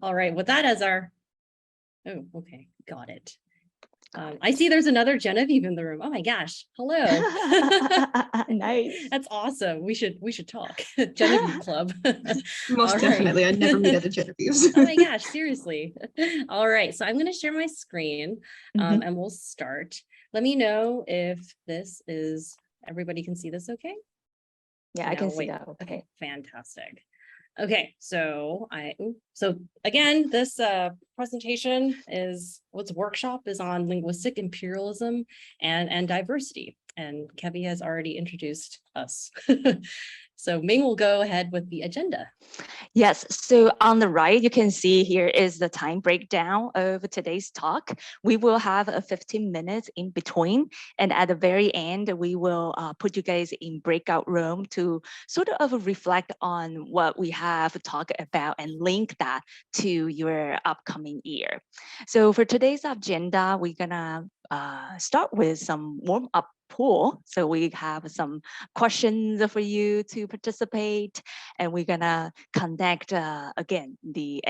All right, with that as our, oh, okay, got it. I see there's another Genevieve in the room. Oh my gosh, hello. Nice. That's awesome. We should talk. Genevieve Club. Most definitely. I'd never meet other Genevieves. Oh my gosh, seriously. All right, so I'm going to share my screen and we'll start. Let me know if this is, everybody can see this okay? Yeah, I can see that. Okay, fantastic. Okay, so again, this presentation is workshop is on linguistic imperialism and diversity. And Kevi has already introduced us. So Ming will go ahead with the agenda. Yes, so on the right, you can see here is the time breakdown of today's talk. We will have a 15 minutes in between. And at the very end, we will put you guys in breakout room to sort of reflect on what we have talked about and link that to your upcoming year. So for today's agenda, we're gonna start with some warm-up pool. So we have some questions for you to participate, and we're gonna connect again the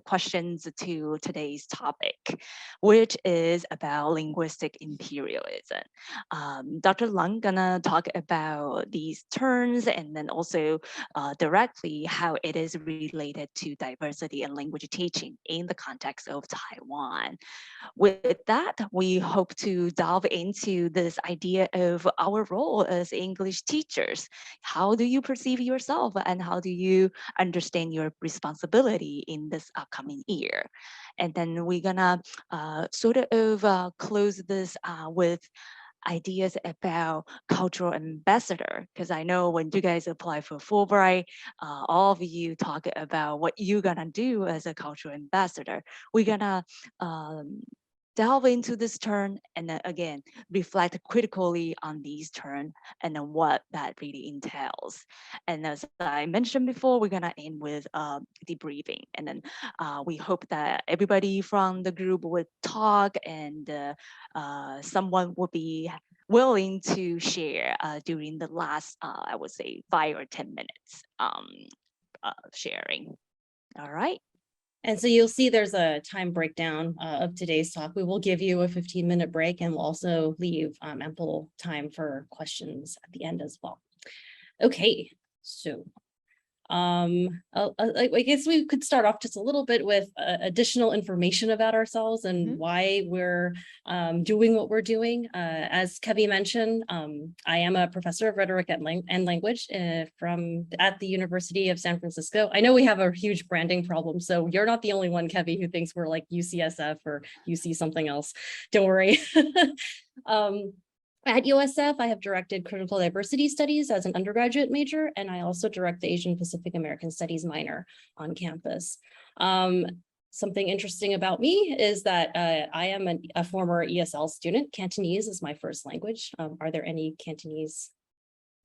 questions to today's topic, which is about linguistic imperialism. Dr. Lung gonna talk about these terms and then also directly how it is related to diversity and language teaching in the context of Taiwan. With that, we hope to delve into this idea of our role as English teachers. How do you perceive yourself and how do you understand your responsibility in this upcoming year? And then we're gonna close this with ideas about cultural ambassador, because I know when you guys apply for Fulbright, all of you talk about what you're gonna do as a cultural ambassador. We're gonna delve into this term and then again reflect critically on these terms and then what that really entails. And as I mentioned before, we're gonna end with debriefing, and then we hope that everybody from the group would talk and someone will be willing to share during the last I would say 5 or 10 minutes sharing. All right. And so you'll see there's a time breakdown of today's talk. We will give you a 15-minute break and we'll also leave ample time for questions at the end as well. Okay, so I guess we could start off just a little bit with additional information about ourselves and why we're doing what we're doing. As Kevi mentioned, I am a professor of rhetoric and language at the University of San Francisco. I know we have a huge branding problem, so you're not the only one, Kevi, who thinks we're like UCSF or UC something else. Don't worry. At USF, I have directed critical diversity studies as an undergraduate major, and I also direct the Asian Pacific American Studies minor on campus. Something interesting about me is that I am a former ESL student. Cantonese is my first language. Are there any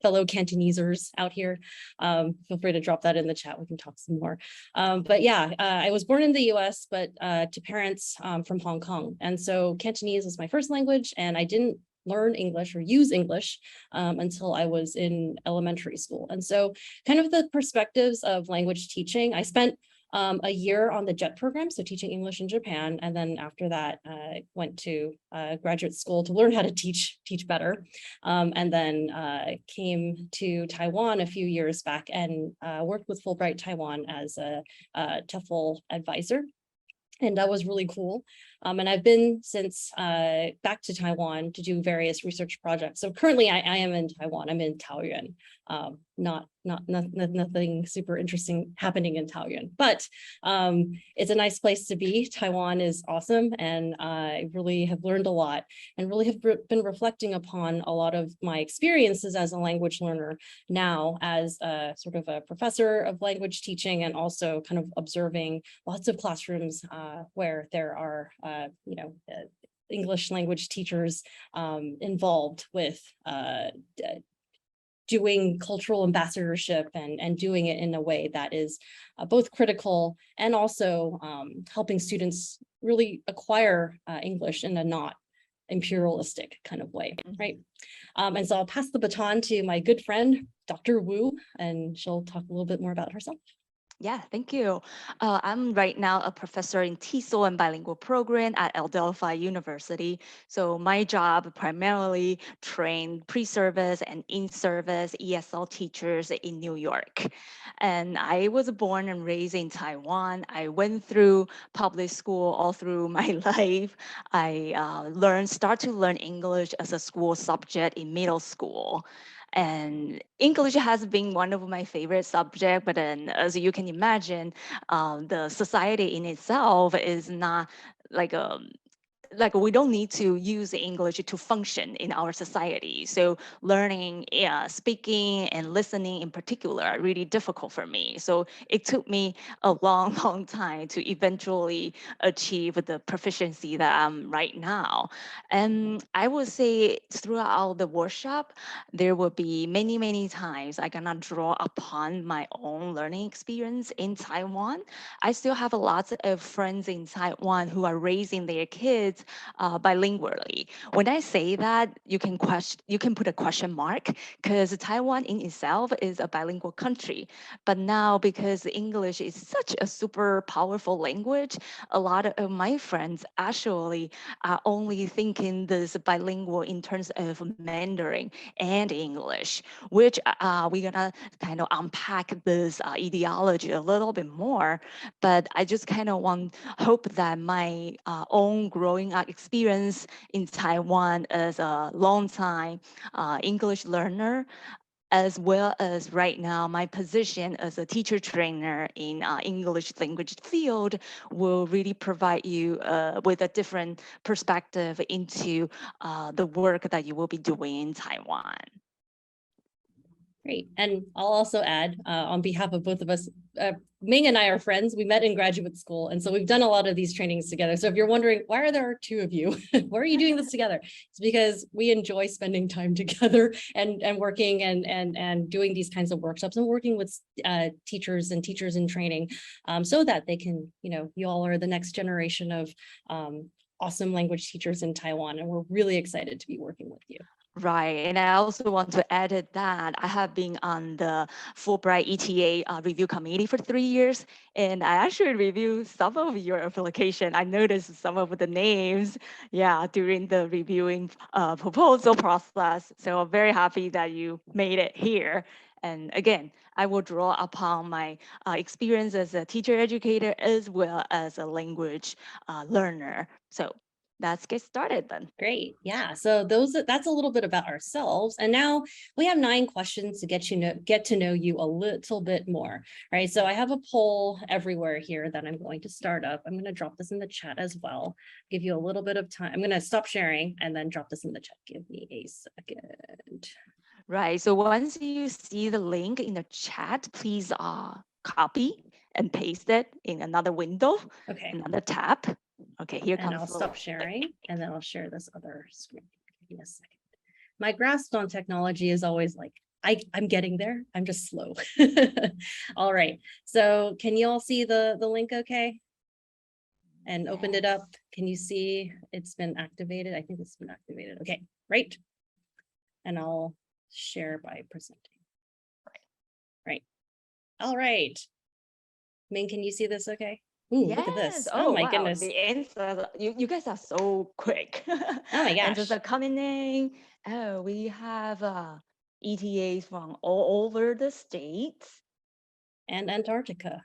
fellow Cantonesers out here? Feel free to drop that in the chat. We can talk some more. But yeah, I was born in the US, but to parents from Hong Kong. And so Cantonese is my first language, and I didn't learn English or use English until I was in elementary school. And so kind of the perspectives of language teaching, I spent a year on the JET program, so teaching English in Japan. And then after that, I went to graduate school to learn how to teach better. And then came to Taiwan a few years back and worked with Fulbright Taiwan as a TEFL advisor. And that was really cool. And I've been since back to Taiwan to do various research projects. So currently I am in Taiwan. I'm in Taoyuan. Nothing super interesting happening in Taoyuan, but it's a nice place to be. Taiwan is awesome, and I really have learned a lot and really have been reflecting upon a lot of my experiences as a language learner now as a sort of a professor of language teaching, and also kind of observing lots of classrooms where there are English language teachers involved with doing cultural ambassadorship and doing it in a way that is both critical and also helping students really acquire English in a not imperialistic kind of way, right? And so I'll pass the baton to my good friend, Dr. Wu, and she'll talk a little bit more about herself. Yeah, thank you. I'm right now a professor in TESOL and bilingual program at Adelphi University. So my job primarily train pre-service and in-service ESL teachers in New York. And I was born and raised in Taiwan. I went through public school all through my life. I start to learn English as a school subject in middle school. And English has been one of my favorite subjects, but then as you can imagine, the society in itself is not like a we don't need to use English to function in our society. So learning, speaking and listening in particular are really difficult for me. So it took me a long, long time to eventually achieve the proficiency that I'm right now. And I would say throughout the workshop, there will be many, many times I cannot draw upon my own learning experience in Taiwan. I still have lots of friends in Taiwan who are raising their kids bilingually. When I say that, you can put a question mark because Taiwan in itself is a bilingual country. But now, because English is such a super powerful language, a lot of my friends actually are only thinking this bilingual in terms of Mandarin and English, which we're gonna kind of unpack this ideology a little bit more. But I just kind of hope that my own growing up experience in Taiwan as a long time English learner, as well as right now my position as a teacher trainer in English language field, will really provide you with a different perspective into the work that you will be doing in Taiwan. Great. And I'll also add, on behalf of both of us, Ming and I are friends. We met in graduate school. And so we've done a lot of these trainings together. So if you're wondering, why are there two of you? Why are you doing this together? It's because we enjoy spending time together and working and doing these kinds of workshops and working with teachers in training, so that they can, you all are the next generation of awesome language teachers in Taiwan. And we're really excited to be working with you. Right, and I also want to add that I have been on the Fulbright ETA review committee for 3 years, and I actually reviewed some of your application. I noticed some of the names, during the reviewing proposal process. So I'm very happy that you made it here. And again, I will draw upon my experience as a teacher educator as well as a language learner. So let's get started then. Great. Yeah. So that's a little bit about ourselves. And now we have 9 questions to get to know you a little bit more. Right. So I have a poll everywhere here that I'm going to start up. I'm going to drop this in the chat as well. Give you a little bit of time. I'm going to stop sharing and then drop this in the chat. Give me a second. Right. So once you see the link in the chat, please copy and paste it in another window, Okay. another tab. Okay, here And comes. I'll stop sharing and then I'll share this other screen. Give me a second. My grasp on technology is always like, I'm getting there. I'm just slow. All right. So can you all see the link okay? And opened it up. Can you see it's been activated? I think it's been activated. Okay, right. And I'll share by presenting. Right. All right. Ming, can you see this okay? Ooh, Yes. look at this. Oh, my wow. goodness. The answer, you guys are so quick. Oh my gosh. Answers are coming in. Oh, we have ETAs from all over the states. And Antarctica.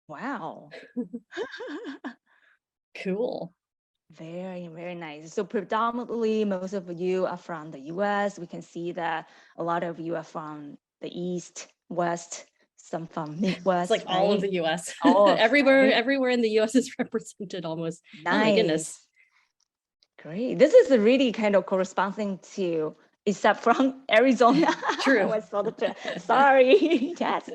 Wow. Cool. Very, very nice. So predominantly, most of you are from the US. We can see that a lot of you are from the East, West, some from Midwest. It's like all of the US. All everywhere in the US is represented almost. Nice. Oh my goodness. Great. This is really kind of corresponding to, except from Arizona. True. Sorry. Yes.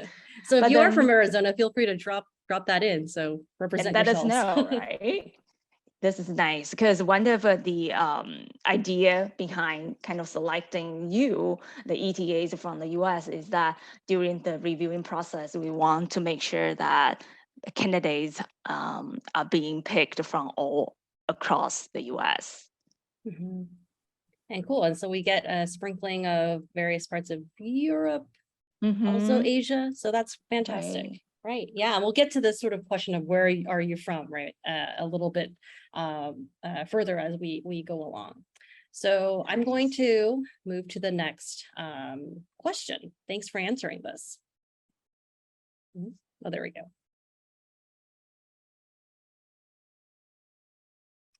So if you are from Arizona, feel free to drop that in. So represent and let yourselves. us know, right? This is nice because one of the idea behind kind of selecting you, the ETAs from the US, is that during the reviewing process, we want to make sure that the candidates are being picked from all across the US. Mm-hmm. And cool. And so we get a sprinkling of various parts of Europe, also Asia. So that's fantastic. Right. Right. Yeah. And we'll get to this sort of question of where are you from, right? A little bit further as we go along. So I'm going Nice. to move to the next question. Thanks for answering this. Oh, there we go.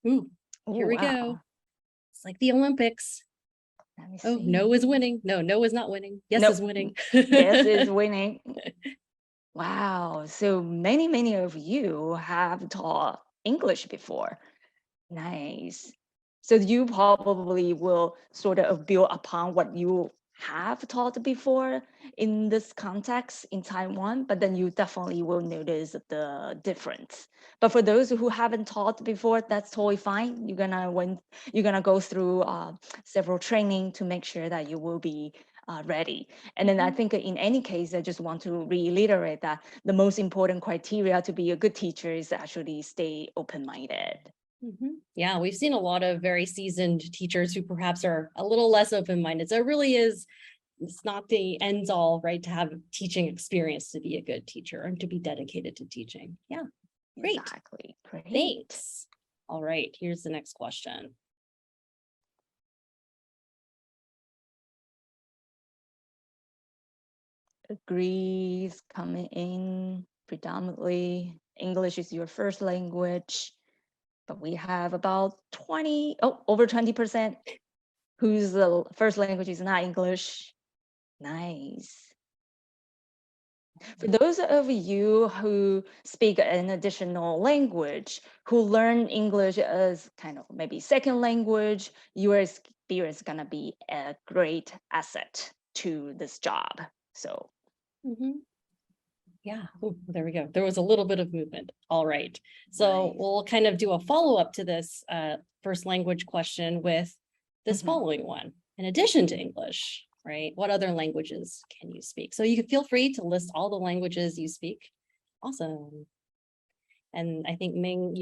Ooh, here we go. Wow. It's like the Olympics. Let me Oh, see. no is winning. No, no is not winning. Yes Nope. is winning. Yes is winning. Wow. So many of you have taught English before. Nice. So you probably will sort of build upon what you have taught before in this context in Taiwan, but then you definitely will notice the difference. But for those who haven't taught before, that's totally fine. You're gonna go through several training to make sure that you will be ready. And then I think in any case, I just want to reiterate that the most important criteria to be a good teacher is actually stay open-minded. Yeah, we've seen a lot of very seasoned teachers who perhaps are a little less open-minded. So it really is, it's not the ends all, right, to have teaching experience to be a good teacher and to be dedicated to teaching. Yeah, great. Exactly. Great. Thanks. All right, here's the next question. Agrees coming in predominantly. English is your first language, but we have about over 20% whose first language is not English. Nice. For those of you who speak an additional language, who learn English as kind of maybe second language, your experience is gonna be a great asset to this job. So Yeah, ooh, there we go. There was a little bit of movement. All right. So nice. we'll kind of do a follow-up to this first language question with this following one. In addition to English, right? What other languages can you speak? So you can feel free to list all the languages you speak. Awesome. And I think Ming,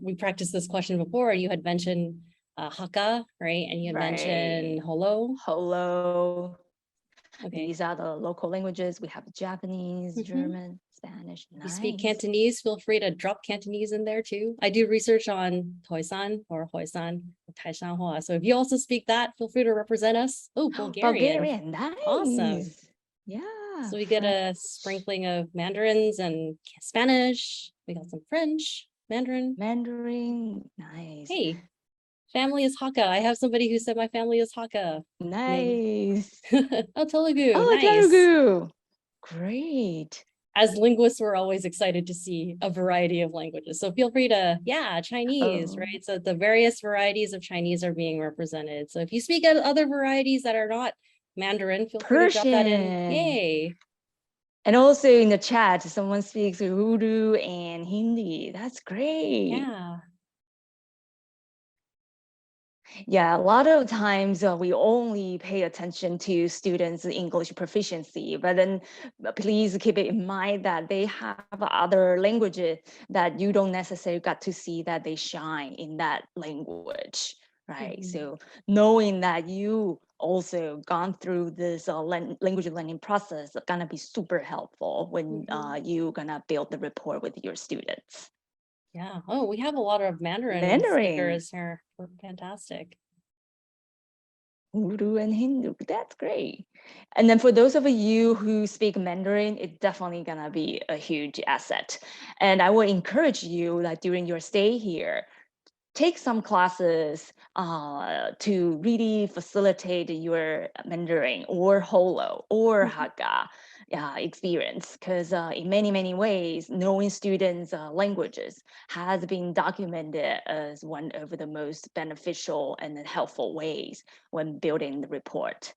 we practiced this question before, and you had mentioned Hakka, right? And you had mentioned Holo. Hello. Okay. These are the local languages. We have Japanese, German, Spanish. You speak Nice. Cantonese, feel free to drop Cantonese in there too. I do research on Toisan or Hoisan, Taishanhua. So if you also speak that, feel free to represent us. Oh, Bulgarian. Bulgarian. Nice. Awesome. Yeah. So we get a sprinkling of Mandarins and Spanish. We got some French, Mandarin. Mandarin. Nice. Hey, family is Hakka. I have somebody who said my family is Hakka. Nice. Oh, Telugu. Oh, Nice. Telugu. Great. As linguists, we're always excited to see a variety of languages. So feel free to, Chinese, right? So the various varieties of Chinese are being represented. So if you speak other varieties that are not Mandarin, feel free to drop that in. Yay. And also in the chat, someone speaks Urdu and Hindi. That's great. Yeah. Yeah, a lot of times we only pay attention to students' English proficiency, but then please keep it in mind that they have other languages that you don't necessarily got to see that they shine in that language, right? So knowing that you also gone through this language learning process is gonna be super helpful when you gonna build the rapport with your students. Yeah. Oh, we have a lot of Mandarin speakers here. Fantastic. Urdu and Hindu, that's great. And then for those of you who speak Mandarin, it's definitely gonna be a huge asset. And I will encourage you that during your stay here, take some classes to really facilitate your Mandarin or Holo or Hakka experience, because in many ways, knowing students' languages has been documented as one of the most beneficial and helpful ways when building the report.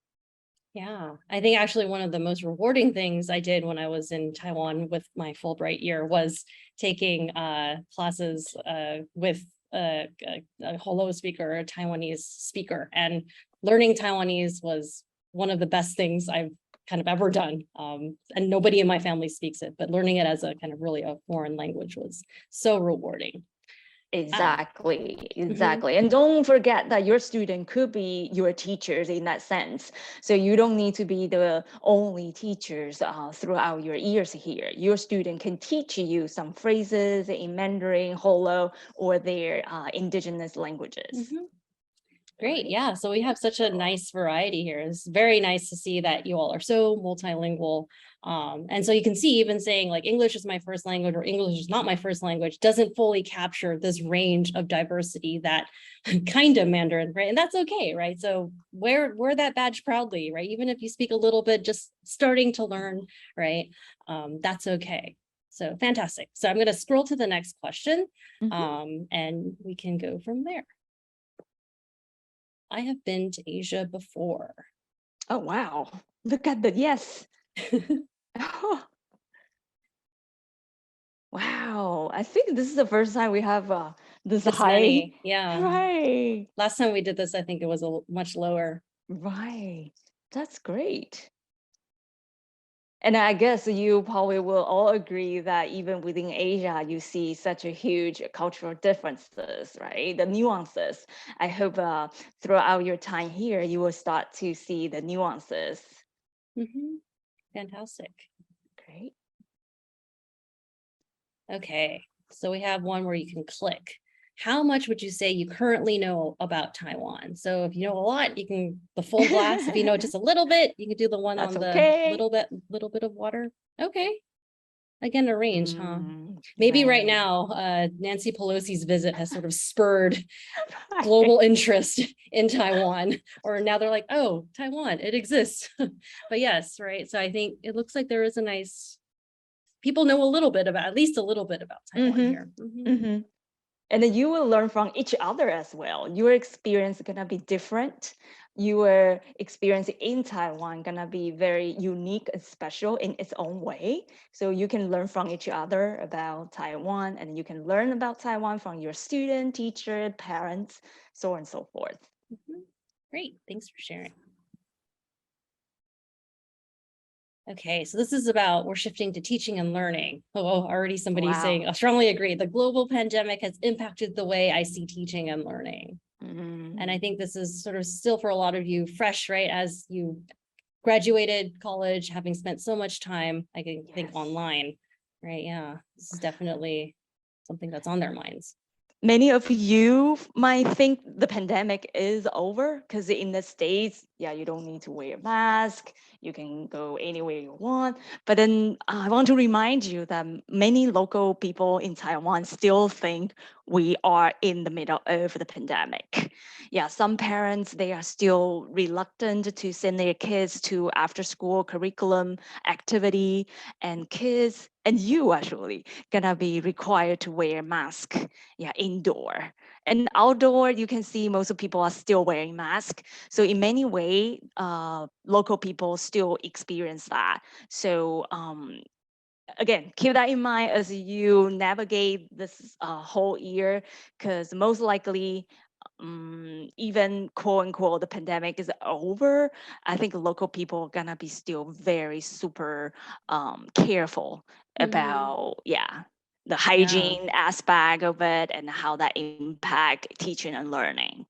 Yeah, I think actually one of the most rewarding things I did when I was in Taiwan with my Fulbright year was taking classes with a Holo speaker, a Taiwanese speaker, and learning Taiwanese was one of the best things I've kind of ever done. And nobody in my family speaks it, but learning it as a kind of really a foreign language was so rewarding. Exactly, exactly. And don't forget that your student could be your teachers in that sense. So you don't need to be the only teachers throughout your years here. Your student can teach you some phrases in Mandarin, Holo, or their indigenous languages. Great. Right? Yeah. So we have such a nice variety here. It's very nice to see that you all are so multilingual. And so you can see even saying like English is my first language or English is not my first language doesn't fully capture this range of diversity that kind of Mandarin, right? And that's okay, right? So wear that badge proudly, right? Even if you speak a little bit, just starting to learn, right? That's okay. So fantastic. So I'm going to scroll to the next question and we can go from there. I have been to Asia before. Oh, wow. Look at the yes. Oh, wow. I think this is the first time we have this high. Many, yeah. Right. Last time we did this, I think it was much lower. Right. That's great. And I guess you probably will all agree that even within Asia, you see such a huge cultural differences, right? The nuances. I hope throughout your time here, you will start to see the nuances. Fantastic. Great. Okay, so we have one where you can click. How much would you say you currently know about Taiwan? So if you know a lot, you can the full glass. If you know just a little bit, you can do the one That's on the okay. little bit of water. Okay. Again, a range, huh? Mm, Maybe right right. now, Nancy Pelosi's visit has sort of spurred global interest in Taiwan, or now they're like, oh, Taiwan, it exists. But yes, right. So I think it looks like there is a nice, people know a little bit about, at least a little bit about Taiwan here. And then you will learn from each other as well. Your experience is gonna be different. Your experience in Taiwan gonna be very unique and special in its own way. So you can learn from each other about Taiwan, and you can learn about Taiwan from your student, teacher, parents, so on and so forth. Great, thanks for sharing. Okay, so this is about, we're shifting to teaching and learning. Oh, already somebody saying, I strongly agree. The global pandemic has impacted the way I see teaching and learning. And I think this is sort of still for a lot of you fresh, right? As you graduated college, having spent so much time, I can think online, right? Yeah, this is definitely something that's on their minds. Many of you might think the pandemic is over because in the States, yeah, you don't need to wear a mask. You can go anywhere you want. But then I want to remind you that many local people in Taiwan still think we are in the middle of the pandemic. Yeah, some parents, they are still reluctant to send their kids to after school curriculum activity, and kids and you actually gonna be required to wear mask, yeah, indoor. And outdoor, you can see most of people are still wearing mask. So in many ways, local people still experience that. So again, keep that in mind as you navigate this whole year, because most likely, even quote unquote the pandemic is over, I think local people are gonna be still very super careful about the hygiene aspect of it and how that impact teaching and learning.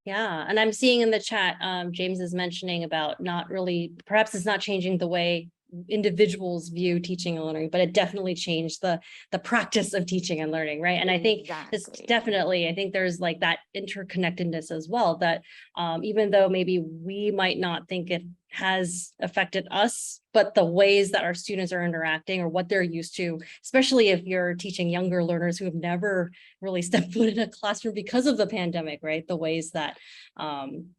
Yeah, and I'm seeing in the chat, James is mentioning about not really, perhaps it's not changing the way individuals view teaching and learning, but it definitely changed the practice of teaching and learning, right? And I think it's definitely, I think there's like that interconnectedness as well, that even though maybe we might not think it has affected us, but the ways that our students are interacting or what they're used to, especially if you're teaching younger learners who have never really stepped foot in a classroom because of the pandemic, right? The ways that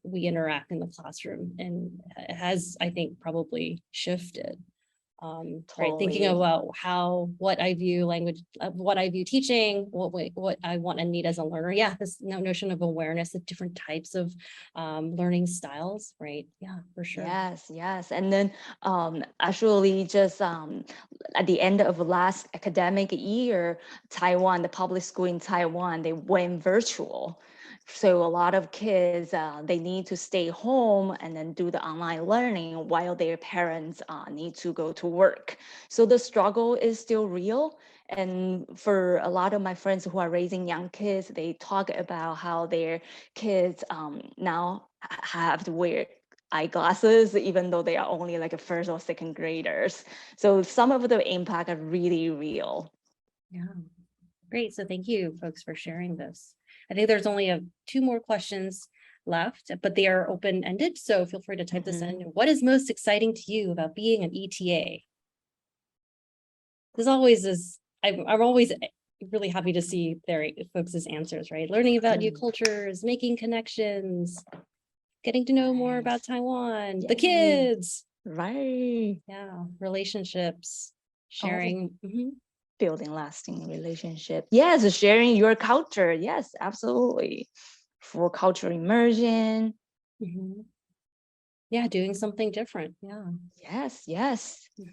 we interact in the classroom, and it has, I think, probably shifted. Right, thinking about what I view language, what I view teaching, what I want and need as a learner. Yeah, this notion of awareness of different types of learning styles, right? Yeah, for sure. Yes. And then actually just at the end of last academic year, Taiwan, the public school in Taiwan, they went virtual. So a lot of kids, they need to stay home and then do the online learning while their parents need to go to work. So the struggle is still real. And for a lot of my friends who are raising young kids, they talk about how their kids now have to wear eyeglasses, even though they are only like a first or second graders. So some of the impact are really real. Yeah, great. So thank you folks for sharing this. I think there's only two more questions left, but they are open-ended. So feel free to type this in. What is most exciting to you about being an ETA? This always is, I'm always really happy to see their folks' answers, right? Learning about new cultures, making connections, getting to know more about Taiwan, the kids. Right. Yeah, relationships, sharing. Building lasting relationship. Yes, sharing your culture. Yes, absolutely. For cultural immersion. Yeah, doing something different. Yeah. Yes, yes. I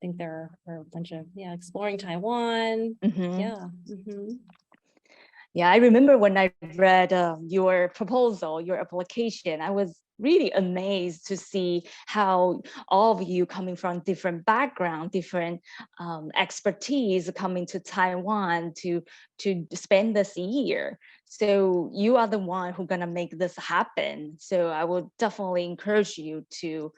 think there are a bunch of, exploring Taiwan. Yeah. Yeah, I remember when I read your proposal, your application, I was really amazed to see how all of you coming from different background, different expertise coming to Taiwan to spend this year. So you are the one who's gonna make this happen. So I will definitely encourage you to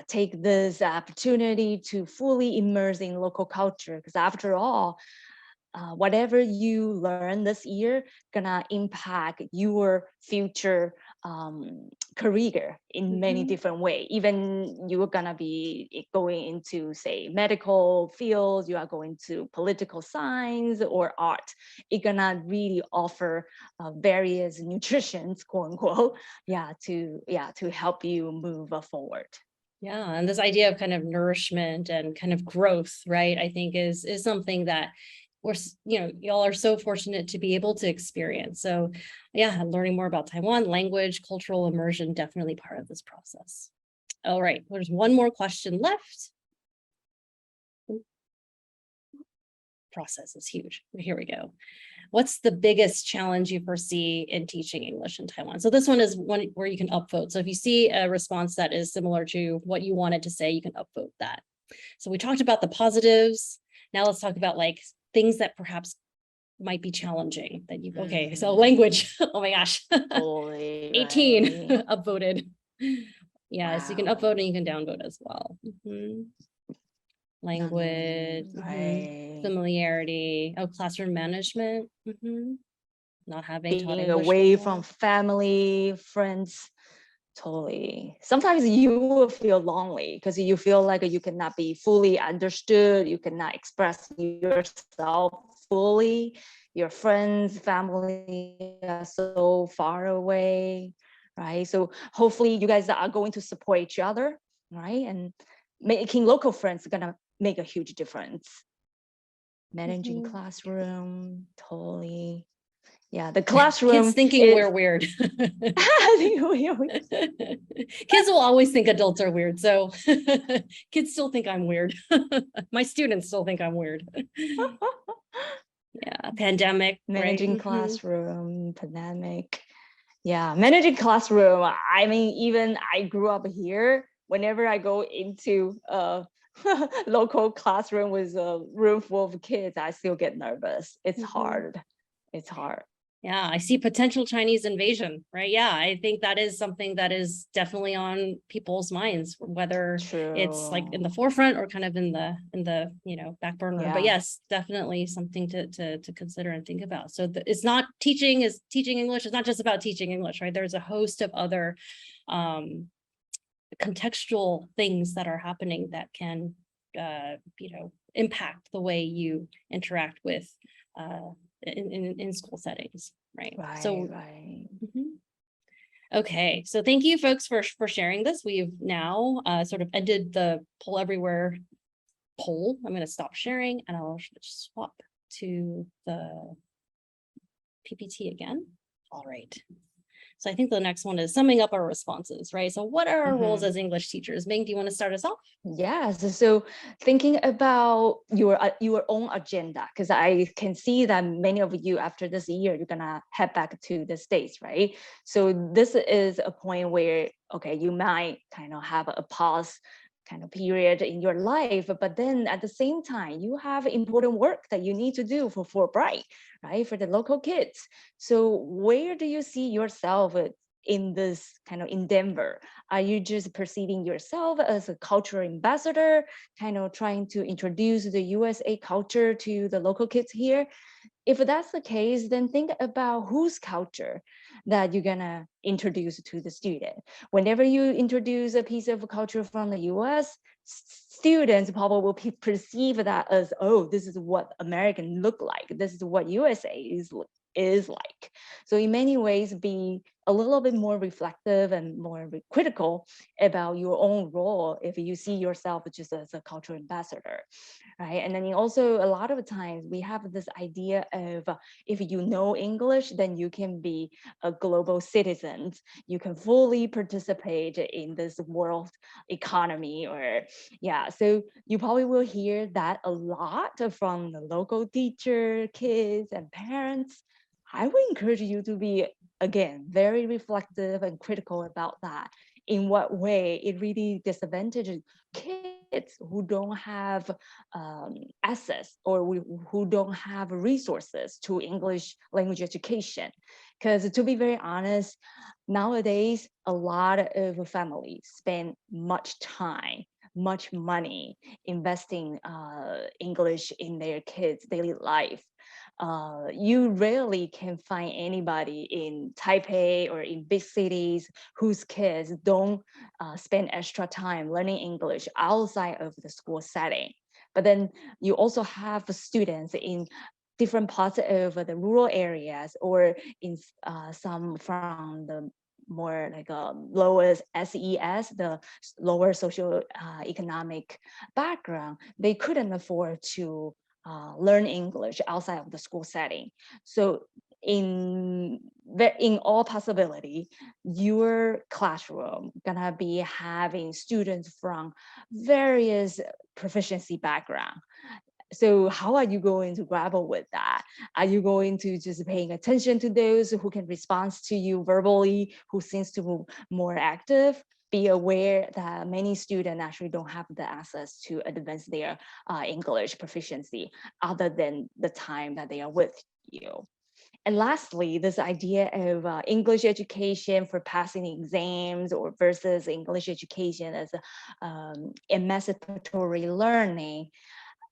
take this opportunity to fully immerse in local culture, because after all, whatever you learn this year gonna impact your future career in many different ways. Even you're gonna be going into, say, medical fields, you are going to political science or art. It's gonna really offer various nutritions, quote unquote, to help you move forward. Yeah, and this idea of kind of nourishment and kind of growth, right? I think is something that we're, y'all are so fortunate to be able to experience. So yeah, learning more about Taiwan, language, cultural immersion, definitely part of this process. All right, there's one more question left. Process is huge. Here we go. What's the biggest challenge you foresee in teaching English in Taiwan? So this one is one where you can upvote. So if you see a response that is similar to what you wanted to say, you can upvote that. So we talked about the positives. Now let's talk about like things that perhaps might be challenging that you, okay, so language, oh my gosh, 18 upvoted. Yeah, so you can upvote and you can downvote as well. Language, familiarity, classroom management, not having taught being English away before. from family, friends. Totally. Sometimes you will feel lonely because you feel like you cannot be fully understood. You cannot express yourself fully. Your friends, family are so far away, right? So hopefully you guys are going to support each other, right? And making local friends is gonna make a huge difference. Managing classroom, totally. Yeah, the classroom. Kids thinking we're weird. Kids will always think adults are weird. So kids still think I'm weird. My students still think I'm weird. Yeah, pandemic. Managing right? classroom, pandemic. Yeah, managing classroom. I mean, even I grew up here. Whenever I go into a local classroom with a room full of kids, I still get nervous. It's hard. It's hard. Yeah, I see potential Chinese invasion, right? Yeah, I think that is something that is definitely on people's minds, whether it's like in the forefront or kind of in the back burner. But yes, definitely something to consider and think about. So it's not teaching English. It's not just about teaching English, right? There's a host of other contextual things that are happening that can impact the way you interact with in school settings, right? Okay, so thank you folks for sharing this. We've now sort of ended the poll everywhere poll. I'm going to stop sharing and I'll swap to the PPT again. All right. So I think the next one is summing up our responses, right? So what are our roles as English teachers? Ming, do you want to start us off? Yes. So thinking about your own agenda, because I can see that many of you after this year, you're gonna head back to the States, right? So this is a point where, okay, you might kind of have a pause kind of period in your life, but then at the same time, you have important work that you need to do for Fulbright, right? For the local kids. So where do you see yourself in this kind of endeavor? Are you just perceiving yourself as a cultural ambassador, kind of trying to introduce the USA culture to the local kids here? If that's the case, then think about whose culture that you're gonna introduce to the student. Whenever you introduce a piece of culture from the US, students probably will perceive that as, oh, this is what American look like. This is what USA is like. So in many ways, be a little bit more reflective and more critical about your own role if you see yourself just as a cultural ambassador, right? And then also a lot of times we have this idea of if you know English, then you can be a global citizen. You can fully participate in this world economy, or yeah. So you probably will hear that a lot from the local teacher, kids, and parents. I would encourage you to be, again, very reflective and critical about that. In what way it really disadvantages kids who don't have access, or who don't have resources to English language education. Because to be very honest, nowadays, a lot of families spend much time, much money investing English in their kids' daily life. You rarely can find anybody in Taipei or in big cities whose kids don't spend extra time learning English outside of the school setting. But then you also have students in different parts of the rural areas, or in some from the more like lowest SES, the lower social economic background. They couldn't afford to learn English outside of the school setting. So in all possibility, your classroom gonna be having students from various proficiency background. So how are you going to grapple with that? Are you going to just paying attention to those who can respond to you verbally, who seems to be more active? Be aware that many students actually don't have the access to advance their English proficiency other than the time that they are with you. And lastly, this idea of English education for passing exams or versus English education as emancipatory learning.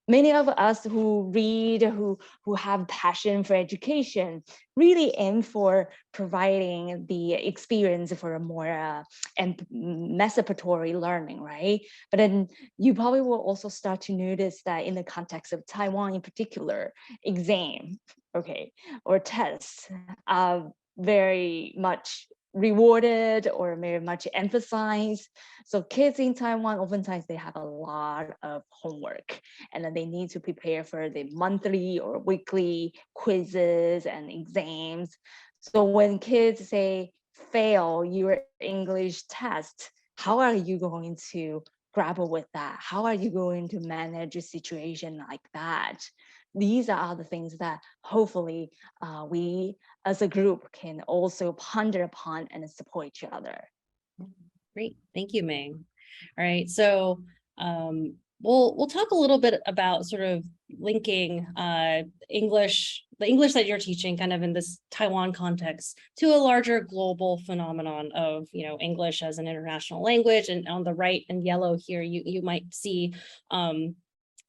Many of us who read, who have passion for education, really aim for providing the experience for a more emancipatory learning, right? But then you probably will also start to notice that in the context of Taiwan in particular, exam, okay, or tests are very much rewarded or very much emphasized. So kids in Taiwan, oftentimes they have a lot of homework, and then they need to prepare for the monthly or weekly quizzes and exams. So when kids say fail your English test, how are you going to grapple with that? How are you going to manage a situation like that? These are the things that hopefully we as a group can also ponder upon and support each other. Great, thank you, Ming. All right, so we'll talk a little bit about sort of linking the English that you're teaching kind of in this Taiwan context to a larger global phenomenon of, English as an international language. And on the right in yellow here, you might see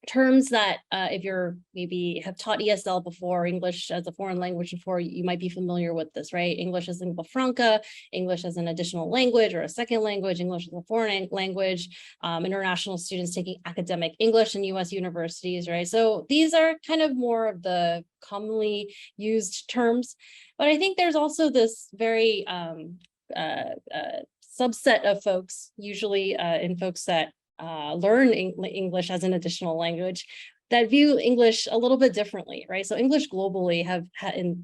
terms that if you're maybe have taught ESL before, English as a foreign language before, you might be familiar with this, right? English as lingua franca, English as an additional language or a second language, English as a foreign language, international students taking academic English in US universities, right? So these are kind of more of the commonly used terms, but I think there's also this very subset of folks, usually in folks that learn English as an additional language, that view English a little bit differently, right? So English globally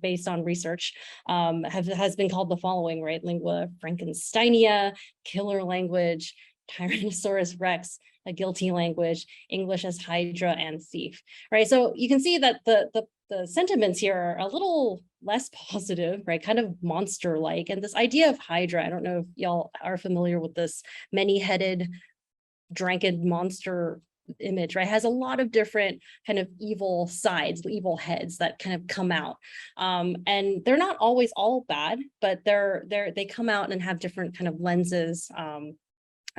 based on research, has been called the following, right? Lingua Frankensteinia, killer language, Tyrannosaurus Rex, a guilty language, English as Hydra and thief, right? So you can see that the sentiments here are a little less positive, right? Kind of monster-like. And this idea of Hydra, I don't know if y'all are familiar with this many-headed dragon monster image, right? It has a lot of different kind of evil sides, evil heads that kind of come out. And they're not always all bad, but they come out and have different kind of lenses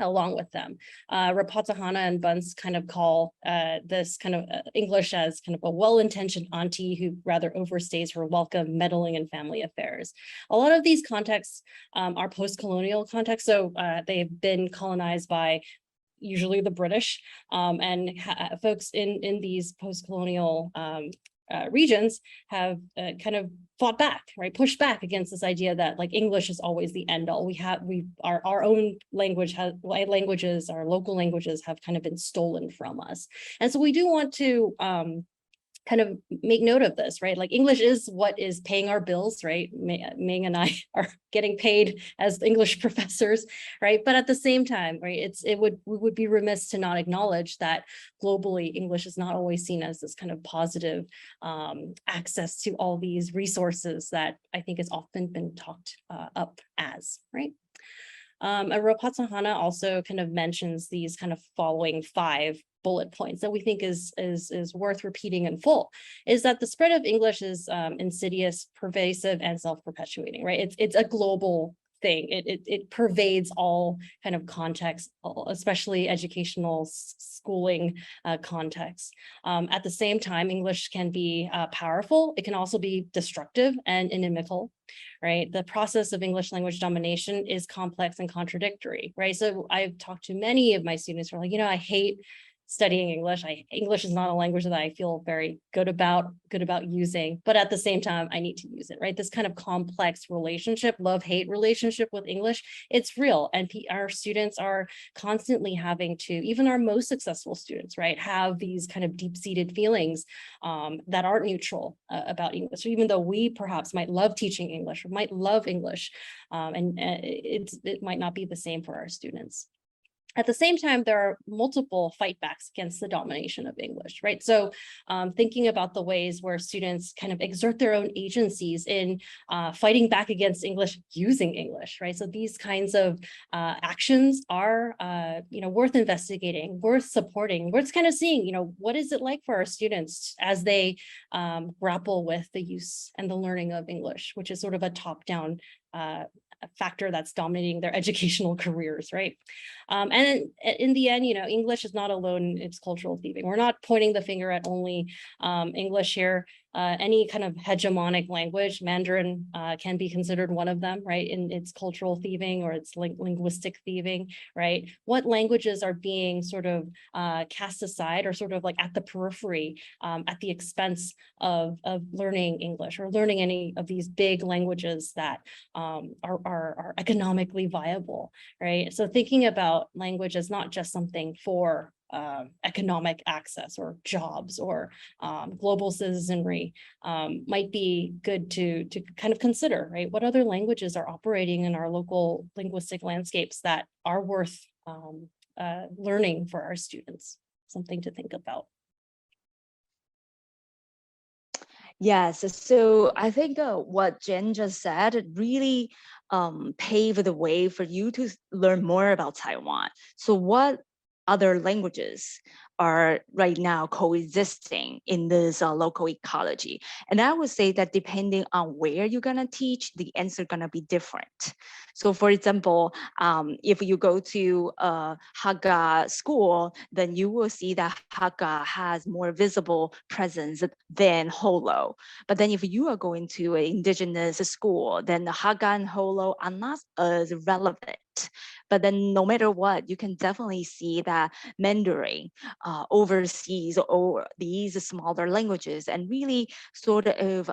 along with them. Rapatahana and Bunce kind of call this kind of English as kind of a well-intentioned auntie who rather overstays her welcome, meddling in family affairs. A lot of these contexts are post-colonial contexts, so they've been colonized by usually the British, and folks in these post-colonial regions have kind of fought back, right? Pushed back against this idea that like English is always the end all. Our own language languages, our local languages have kind of been stolen from us. And so we do want to kind of make note of this, right? Like English is what is paying our bills, right? Ming and I are getting paid as English professors, right? But at the same time, right, we would be remiss to not acknowledge that globally English is not always seen as this kind of positive access to all these resources that I think has often been talked up as, right? Rapatahana also kind of mentions these kind of following 5 bullet points that we think is worth repeating in full, is that the spread of English is insidious, pervasive, and self-perpetuating, right? It's a global thing. It pervades all kind of contexts, especially educational schooling contexts. At the same time, English can be powerful. It can also be destructive and inimical, right? The process of English language domination is complex and contradictory, right? So I've talked to many of my students who are like, I hate studying English. English is not a language that I feel very good about using, but at the same time, I need to use it, right? This kind of complex relationship, love-hate relationship with English, it's real. And our students are constantly having to, even our most successful students, right, have these kind of deep-seated feelings that aren't neutral about English. So even though we perhaps might love teaching English or might love English, it might not be the same for our students. At the same time, there are multiple fightbacks against the domination of English, right? So thinking about the ways where students kind of exert their own agencies in fighting back against English using English, right? So these kinds of actions are, worth investigating, worth supporting, worth kind of seeing, what is it like for our students as they grapple with the use and the learning of English, which is sort of a top-down factor that's dominating their educational careers, right? And in the end, English is not alone in its cultural thieving. We're not pointing the finger at only English here. Any kind of hegemonic language, Mandarin can be considered one of them, right? In its cultural thieving or its linguistic thieving, right? What languages are being sort of cast aside or sort of like at the periphery at the expense of learning English or learning any of these big languages that are economically viable, right? So thinking about language as not just something for economic access or jobs or global citizenry might be good to kind of consider, right? What other languages are operating in our local linguistic landscapes that are worth learning for our students? Something to think about. Yes, so I think what Jen just said really paved the way for you to learn more about Taiwan. So what other languages are right now coexisting in this local ecology? And I would say that depending on where you're gonna teach, the answer gonna be different. So for example, if you go to a Hakka school, then you will see that Hakka has more visible presence than Holo. But then if you are going to an indigenous school, then the Hakka and Holo are not as relevant. But then no matter what, you can definitely see that Mandarin overseas or these smaller languages and really sort of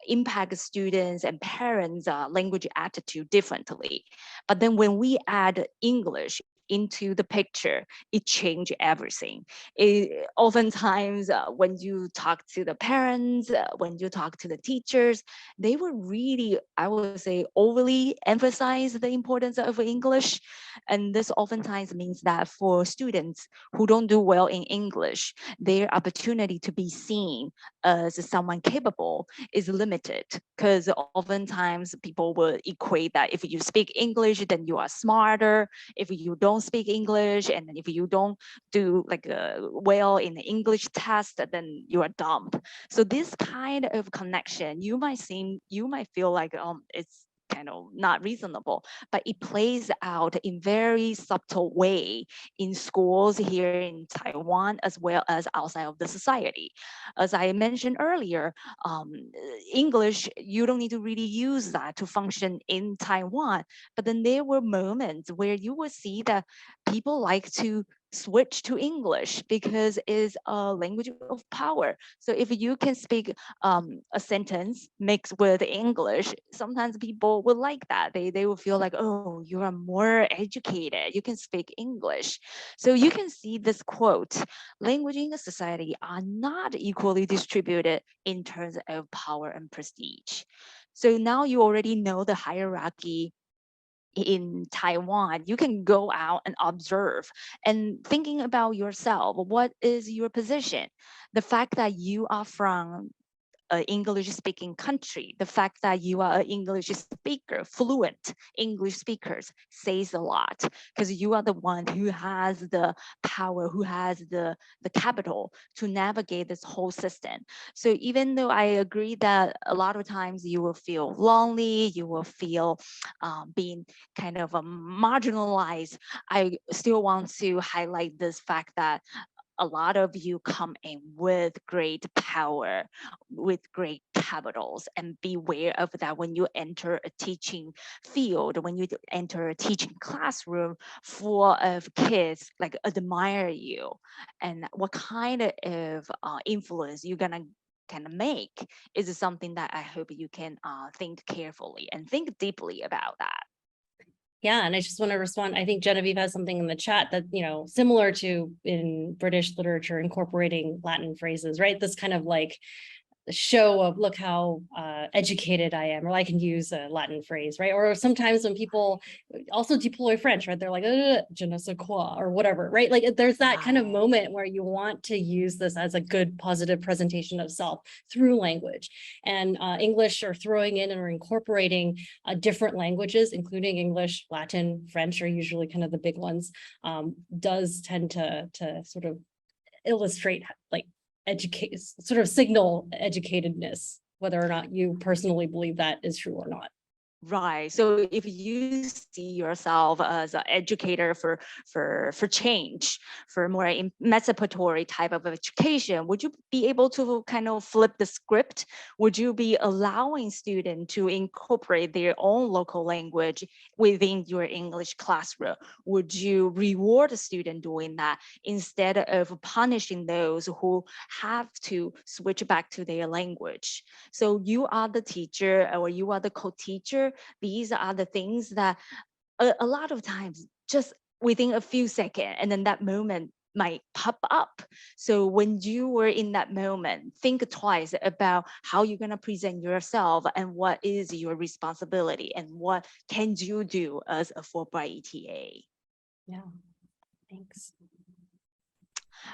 impact students and parents' language attitude differently. But then when we add English into the picture, it changed everything. Oftentimes, when you talk to the parents, when you talk to the teachers, they were really, I would say, overly emphasize the importance of English. And this oftentimes means that for students who don't do well in English, their opportunity to be seen as someone capable is limited, because oftentimes people will equate that if you speak English, then you are smarter. If you don't don't speak English, and if you don't do like well in the English test, then you are dumb. So this kind of connection, you might feel like it's kind of not reasonable, but it plays out in very subtle way in schools here in Taiwan as well as outside of the society. As I mentioned earlier, English, you don't need to really use that to function in Taiwan, but then there were moments where you would see that people like to switch to English because it's a language of power. So if you can speak a sentence mixed with English, sometimes people will like that. They will feel like, oh, you are more educated, you can speak English. So you can see this quote, language in a society are not equally distributed in terms of power and prestige. So now you already know the hierarchy in Taiwan. You can go out and observe and thinking about yourself. What is your position? The fact that you are from an English speaking country, the fact that you are an English speaker, fluent English speakers says a lot, because you are the one who has the power, who has the capital to navigate this whole system. So even though I agree that a lot of times you will feel lonely, you will feel being kind of marginalized, I still want to highlight this fact that a lot of you come in with great power, with great capitals, and beware of that when you enter a teaching field, when you enter a teaching classroom full of kids like admire you, and what kind of influence you're gonna kind of make is something that I hope you can think carefully and think deeply about that. Yeah, and I just want to respond. I think Genevieve has something in the chat that, similar to in British literature, incorporating Latin phrases, right? This kind of like show of look how educated I am, or I can use a Latin phrase, right? Or sometimes when people also deploy French, right? They're like, je ne sais quoi, or whatever, right? Like there's that kind of moment where you want to use this as a good positive presentation of self through language. And English, or throwing in or incorporating different languages, including English, Latin, French are usually kind of the big ones, does tend to sort of illustrate like educate, sort of signal educatedness, whether or not you personally believe that is true or not. Right. So if you see yourself as an educator for change, for more emancipatory type of education, would you be able to kind of flip the script? Would you be allowing students to incorporate their own local language within your English classroom? Would you reward a student doing that instead of punishing those who have to switch back to their language? So you are the teacher, or you are the co-teacher. These are the things that a lot of times just within a few seconds, and then that moment might pop up. So when you were in that moment, think twice about how you're going to present yourself and what is your responsibility and what can you do as a Fulbright ETA. Yeah, thanks.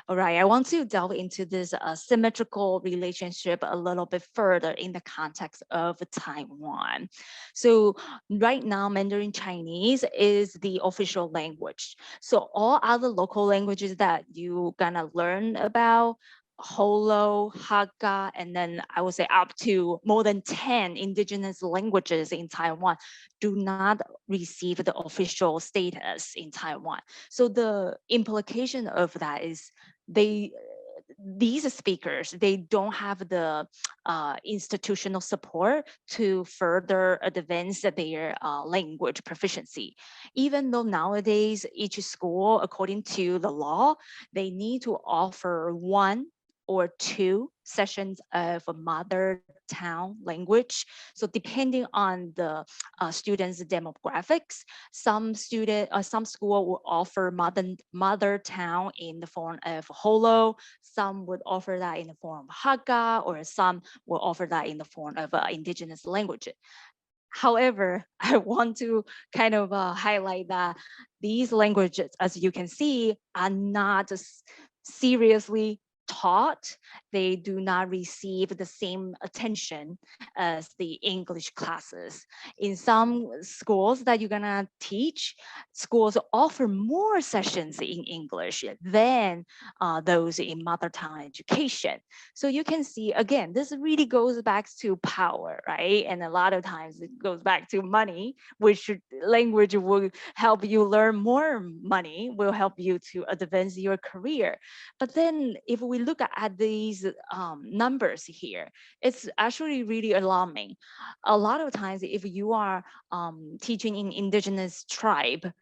All right, I want to delve into this symmetrical relationship a little bit further in the context of Taiwan. So right now, Mandarin Chinese is the official language. So all other local languages that you're gonna learn about, Holo, Hakka, and then I would say up to more than 10 indigenous languages in Taiwan do not receive the official status in Taiwan. So the implication of that is these speakers, they don't have the institutional support to further advance their language proficiency. Even though nowadays each school, according to the law, they need to offer 1 or 2 sessions of a mother tongue language. So depending on the students' demographics, some school will offer mother tongue in the form of Holo, some would offer that in the form of Hakka, or some will offer that in the form of indigenous language. However, I want to kind of highlight that these languages, as you can see, are not seriously taught, they do not receive the same attention as the English classes. In some schools that you're gonna teach, schools offer more sessions in English than those in mother tongue education. So you can see, again, this really goes back to power, right? And a lot of times it goes back to money, which language will help you learn more money, will help you to advance your career. But then if we look at these numbers here, it's actually really alarming. A lot of times, if you are teaching in indigenous tribe,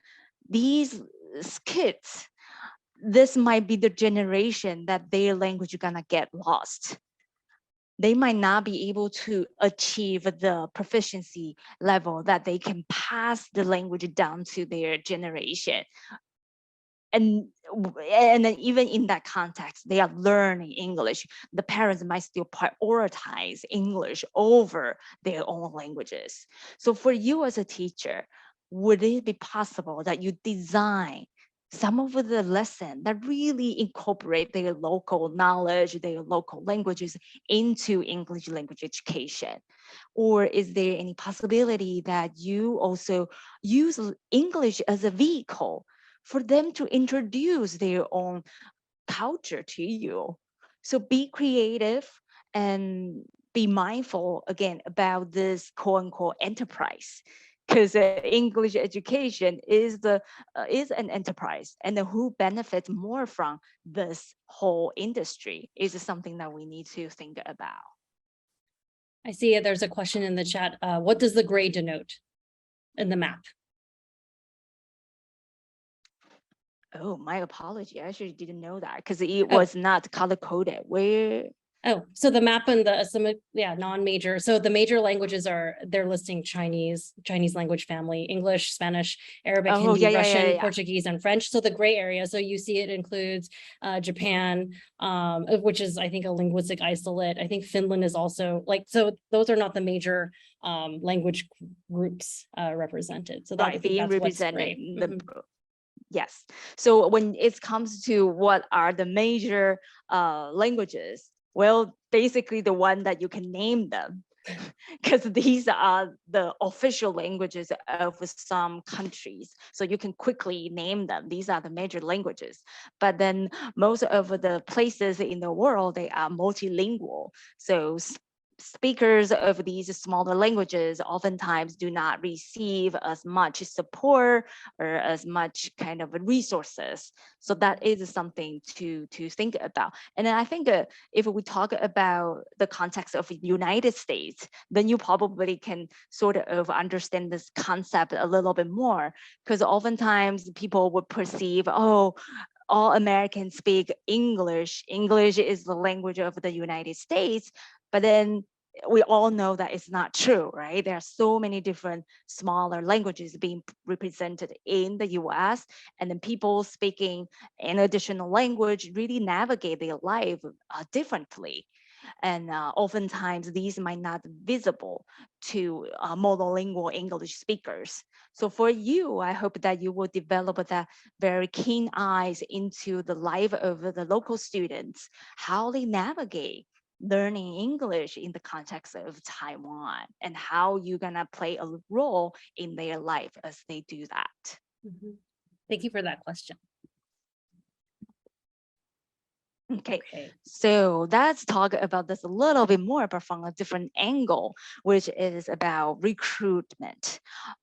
these kids, this might be the generation that their language gonna get lost. They might not be able to achieve the proficiency level that they can pass the language down to their generation. And then even in that context, they are learning English. The parents might still prioritize English over their own languages. So for you as a teacher, would it be possible that you design some of the lessons that really incorporate their local knowledge, their local languages into English language education? Or is there any possibility that you also use English as a vehicle for them to introduce their own culture to you? So be creative and be mindful again about this quote unquote enterprise, because English education is an enterprise, and then who benefits more from this whole industry is something that we need to think about. I see there's a question in the chat. What does the gray denote in the map? Oh, my apology. I actually didn't know that because it was not color coded. Where? Oh, so the map and the non-major. So the major languages they're listing Chinese language family, English, Spanish, Arabic, Hindi, Russian, Portuguese, and French. So the gray area. So you see it includes Japan, which is, I think, a linguistic isolate. I think Finland is also so those are not the major language groups represented. So that being represented. Yes. So when it comes to what are the major languages, well, basically the one that you can name them, because these are the official languages of some countries. So you can quickly name them. These are the major languages. But then most of the places in the world, they are multilingual. So speakers of these smaller languages oftentimes do not receive as much support or as much kind of resources. So that is something to think about. And then I think if we talk about the context of the United States, then you probably can sort of understand this concept a little bit more, because oftentimes people would perceive, oh, all Americans speak English. English is the language of the United States. But then we all know that it's not true, right? There are so many different smaller languages being represented in the US, and then people speaking an additional language really navigate their life differently. And oftentimes these might not be visible to monolingual English speakers. So for you, I hope that you will develop that very keen eyes into the life of the local students, how they navigate learning English in the context of Taiwan, and how you're gonna play a role in their life as they do that. Thank you for that question. Okay, so let's talk about this a little bit more, but from a different angle, which is about recruitment.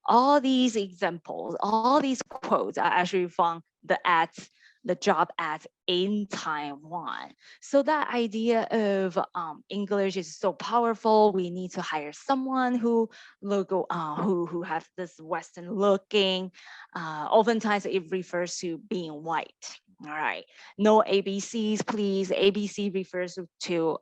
All these examples, all these quotes are actually from the job ads in Taiwan. So that idea of English is so powerful, we need to hire someone who has this Western looking. Oftentimes it refers to being white. All right, no ABCs, please. ABC refers to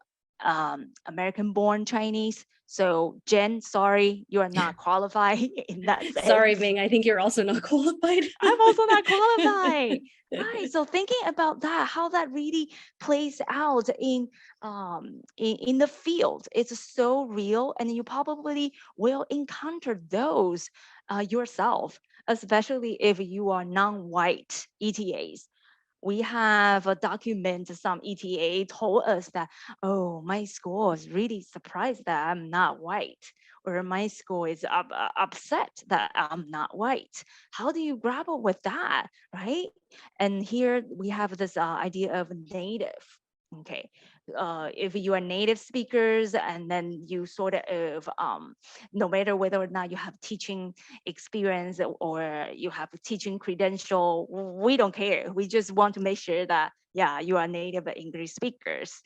American-born Chinese. So Jen, sorry, you are not qualified in that sense. Sorry, Ming, I think you're also not qualified. I'm also not qualified. Right. So thinking about that, how that really plays out in the field, it's so real, and you probably will encounter those yourself, especially if you are non-white ETAs. We have a document, some ETA told us that, oh, my school is really surprised that I'm not white, or my school is upset that I'm not white. How do you grapple with that, right? And here we have this idea of native. Okay, if you are native speakers, and then you sort of, no matter whether or not you have teaching experience or you have a teaching credential, we don't care. We just want to make sure that, yeah, you are native English speakers.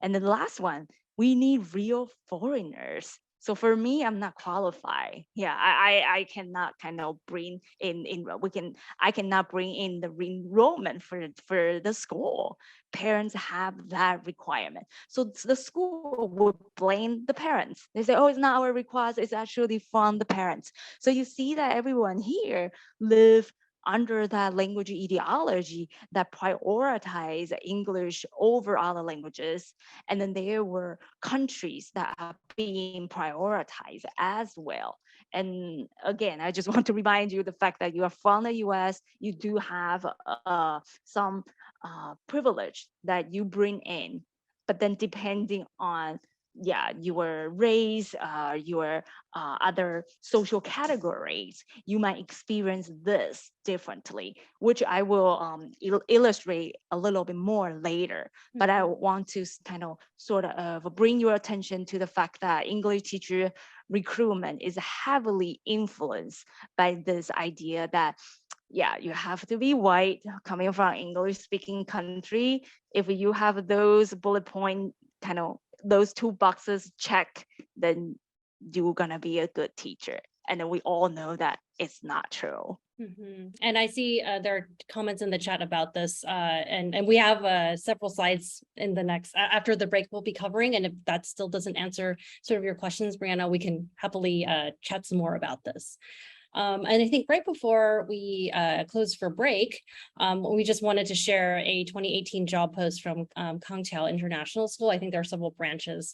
And then the last one, we need real foreigners. So for me, I'm not qualified. Yeah, I cannot kind of bring I cannot bring in the enrollment for the school. Parents have that requirement. So the school would blame the parents. They say, oh, it's not our request, it's actually from the parents. So you see that everyone here live under that language ideology that prioritize English over other languages. And then there were countries that are being prioritized as well. And again, I just want to remind you the fact that you are from the US, you do have some privilege that you bring in, but then depending on, yeah, your race, your other social categories, you might experience this differently, which I will illustrate a little bit more later. But I want to kind of sort of bring your attention to the fact that English teacher recruitment is heavily influenced by this idea that, yeah, you have to be white, coming from English speaking country. If you have those bullet point, kind of those two boxes check, then you're gonna be a good teacher. And then we all know that it's not true. And I see there are comments in the chat about this, and we have several slides in the next, after the break we'll be covering, and if that still doesn't answer sort of your questions, Brianna, we can happily chat some more about this. And I think right before we close for break, we just wanted to share a 2018 job post from Kangqiao International School. I think there are several branches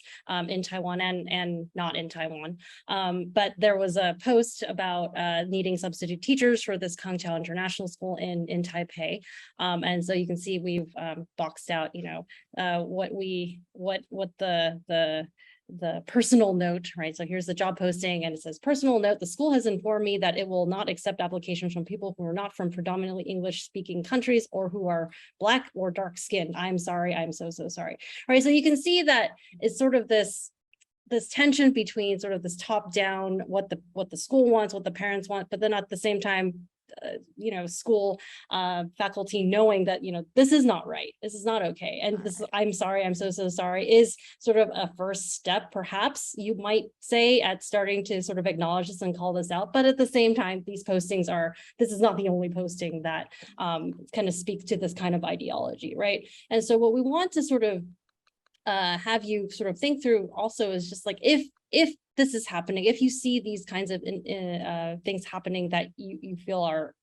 in Taiwan and not in Taiwan. But there was a post about needing substitute teachers for this Kangqiao International School in Taipei. And so you can see we've boxed out, what the personal note, right? So here's the job posting and it says, personal note, the school has informed me that it will not accept applications from people who are not from predominantly English speaking countries or who are Black or dark skinned. I'm sorry, I'm so sorry. All right, so you can see that it's sort of this tension between sort of this top down, what the school wants, what the parents want, but then at the same time, school faculty knowing that, this is not right, this is not okay. And this, I'm sorry, I'm so sorry, is sort of a first step, perhaps you might say, at starting to sort of acknowledge this and call this out. But at the same time, these postings this is not the only posting that kind of speaks to this kind of ideology, right? And so what we want to sort of have you sort of think through also is just like, if this is happening, if you see these kinds of things happening that you feel are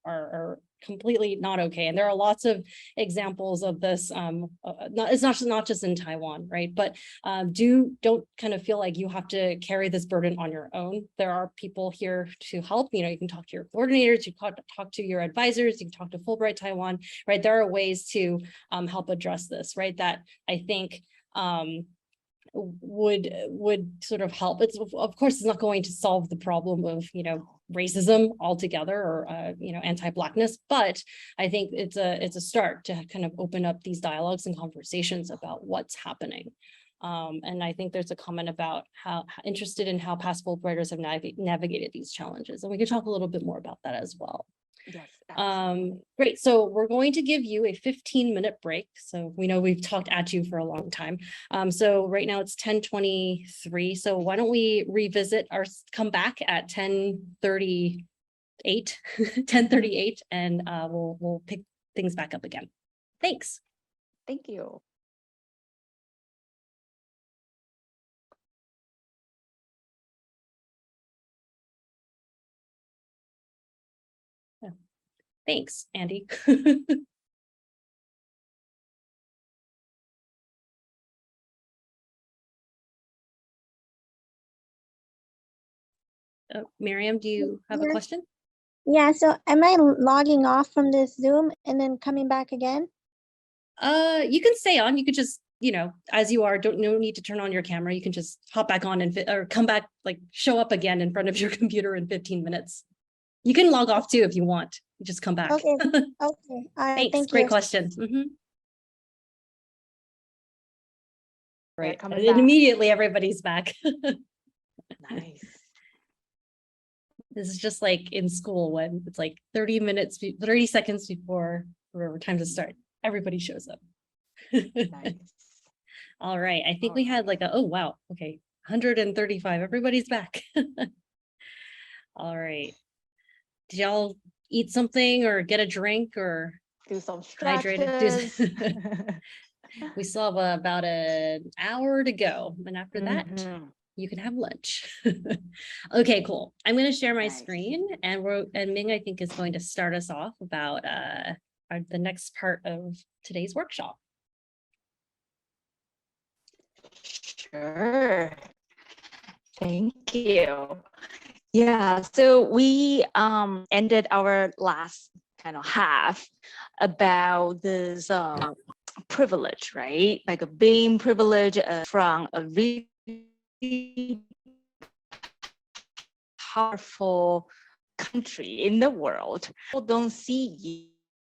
completely not okay, and there are lots of examples of this, it's not just in Taiwan, right? But don't kind of feel like you have to carry this burden on your own. There are people here to help. You can talk to your coordinators, you can talk to your advisors, you can talk to Fulbright Taiwan, right? There are ways to help address this, right? That I think would sort of help. It's, of course, it's not going to solve the problem of racism altogether, or anti-Blackness, but I think it's a start to kind of open up these dialogues and conversations about what's happening. And I think there's a comment about how interested in how past Fulbrighters have navigated these challenges, and we can talk a little bit more about that as well. Yes. Absolutely. Great. So we're going to give you a 15-minute break. So we know we've talked at you for a long time. So right now it's 10:23. So why don't we revisit or come back at 10:38, 10:38, and we'll pick things back up again. Thanks. Thank you. Thanks, Andy. Miriam, do you have a question? Yeah, so am I logging off from this Zoom and then coming back again? You can stay on. You could just, as you are, no need to turn on your camera. You can just hop back on or come back, like show up again in front of your computer in 15 minutes. You can log off too if you want. You just come back. Okay. Okay. All right. Thanks. Thank Great you. question. Right. coming And back. immediately everybody's back. Nice. This is just like in school when it's like 30 seconds before whatever time to start. Everybody shows up. Nice. All right. I think we had like oh, wow. Okay. 135. Everybody's back. All right. Did y'all eat something or get a drink or Do some hydrated? stretches. We still have about an hour to go. And after that, Mhm. you can have lunch. Okay, cool. I'm going to share my Nice. screen and Ming, I think, is going to start us off about the next part of today's workshop. Sure. Thank you. Yeah, so we ended our last kind of half about this privilege, right? Like being privileged from a really powerful country in the world. People don't see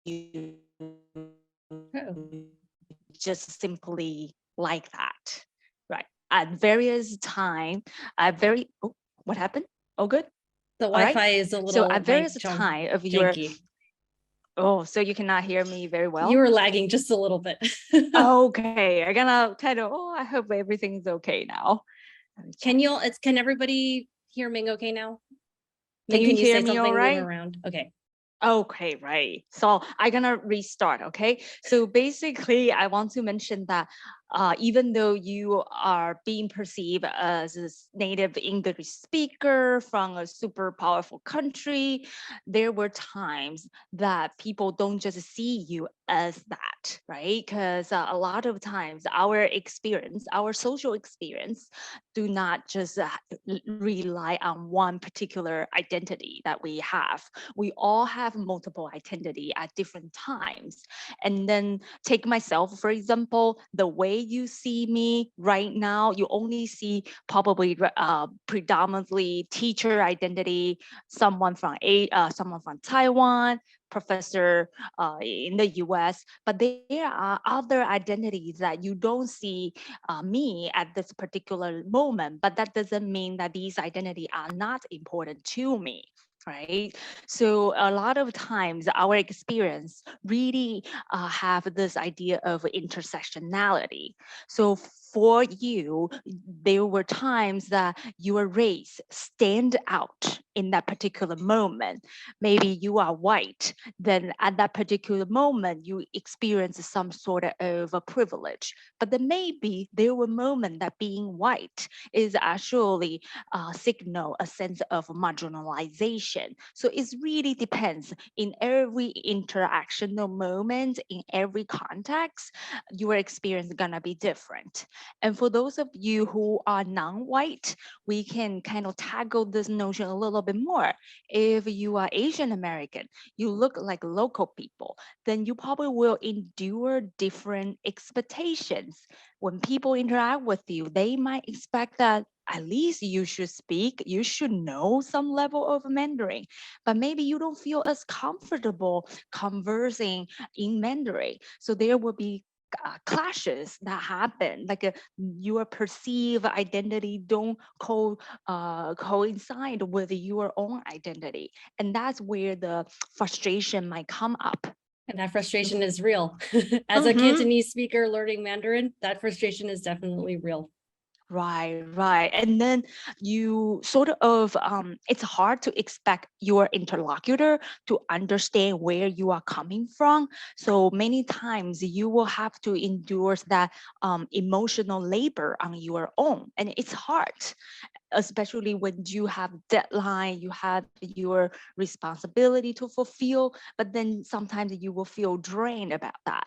you just simply like that, right? At various time, what happened? Oh, good. The All right. Wi-Fi is a little So at various junk- time of your, janky. so you cannot hear me very well. You were lagging just a little bit. Okay, I'm gonna kind of, I hope everything's okay now. Let me check. Can everybody hear Ming okay now? Can Ming, you say hear me something, all move right? around? Okay. Okay, right. So I'm gonna restart, okay? So basically, I want to mention that even though you are being perceived as a native English speaker from a super powerful country, there were times that people don't just see you as that, right? Because a lot of times our experience, our social experience, do not just rely on one particular identity that we have. We all have multiple identity at different times. And then take myself, for example, the way you see me right now, you only see probably predominantly teacher identity, someone from Taiwan, professor in the US, but there are other identities that you don't see me at this particular moment, but that doesn't mean that these identities are not important to me. Right. So a lot of times our experience really have this idea of intersectionality. So for you, there were times that your race stand out in that particular moment. Maybe you are white, then at that particular moment, you experience some sort of a privilege. But then maybe there were moments that being white is actually signal a sense of marginalization. So it really depends in every interactional moment, in every context, your experience is gonna be different. And for those of you who are non-white, we can kind of tackle this notion a little bit more. If you are Asian American, you look like local people, then you probably will endure different expectations. When people interact with you, they might expect that at least you should speak, you should know some level of Mandarin, but maybe you don't feel as comfortable conversing in Mandarin. So there will be clashes that happen, like your perceived identity don't coincide with your own identity. And that's where the frustration might come up. And that frustration is real. As a Cantonese speaker learning Mandarin, that frustration is definitely real. Right, right. And then you sort of, it's hard to expect your interlocutor to understand where you are coming from. So many times you will have to endure that emotional labor on your own. And it's hard, especially when you have deadline, you have your responsibility to fulfill, but then sometimes you will feel drained about that.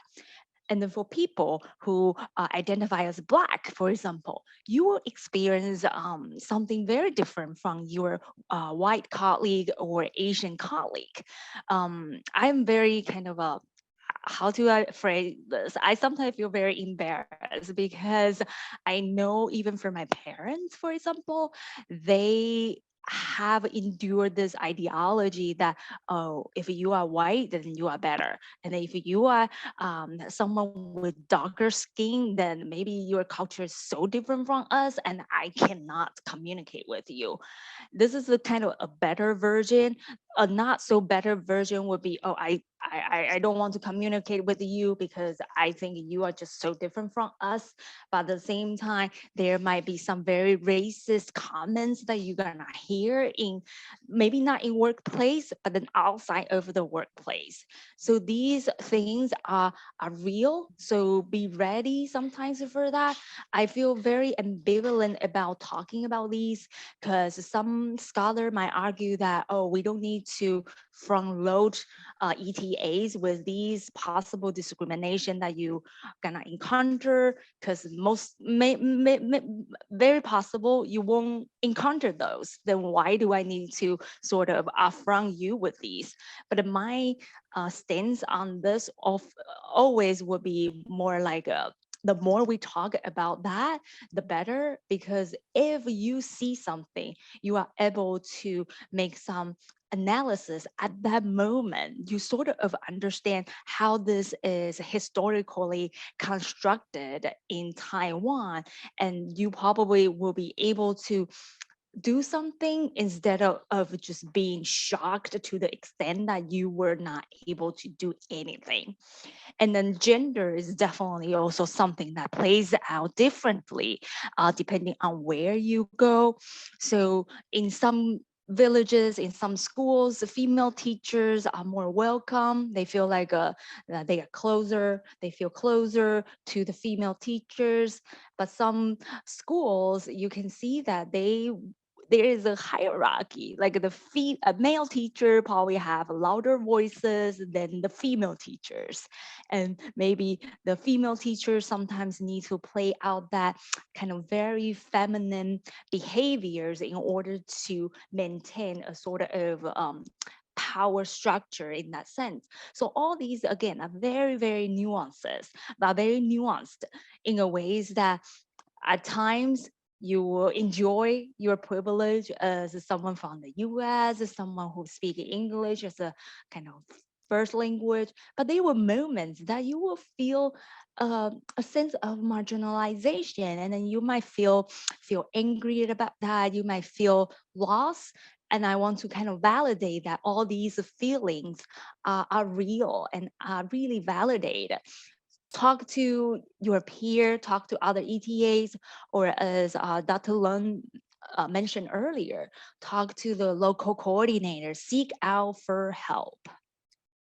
And then for people who identify as Black, for example, you will experience something very different from your white colleague or Asian colleague. I'm very kind of how do I phrase this? I sometimes feel very embarrassed because I know even for my parents, for example, they have endured this ideology that, oh, if you are white, then you are better. And if you are someone with darker skin, then maybe your culture is so different from us and I cannot communicate with you. This is a kind of a better version. A not so better version would be, oh, I don't want to communicate with you because I think you are just so different from us. But at the same time, there might be some very racist comments that you're gonna hear in, maybe not in workplace, but then outside of the workplace. So these things are real. So be ready sometimes for that. I feel very ambivalent about talking about these because some scholar might argue that, oh, we don't need to front load ETAs with these possible discrimination that you gonna encounter, because very possible you won't encounter those. Then why do I need to sort of upfront you with these? But my stance on this always would be more like the more we talk about that, the better, because if you see something, you are able to make some analysis at that moment. You sort of understand how this is historically constructed in Taiwan, and you probably will be able to do something instead of just being shocked to the extent that you were not able to do anything. And then gender is definitely also something that plays out differently depending on where you go. So in some villages, in some schools, the female teachers are more welcome. They feel like they are closer, they feel closer to the female teachers. But some schools, you can see that there is a hierarchy, like a male teacher probably have louder voices than the female teachers, and maybe the female teachers sometimes need to play out that kind of very feminine behaviors in order to maintain a sort of power structure in that sense. So all these again are very, very nuances, but very nuanced in a ways that at times you will enjoy your privilege as someone from the US, as someone who speaks English as a kind of first language. But there were moments that you will feel a sense of marginalization, and then you might feel angry about that. You might feel lost. And I want to kind of validate that all these feelings are real and are really validated. Talk to your peer, talk to other ETAs, or as Dr. Lund mentioned earlier, talk to the local coordinator, seek out for help.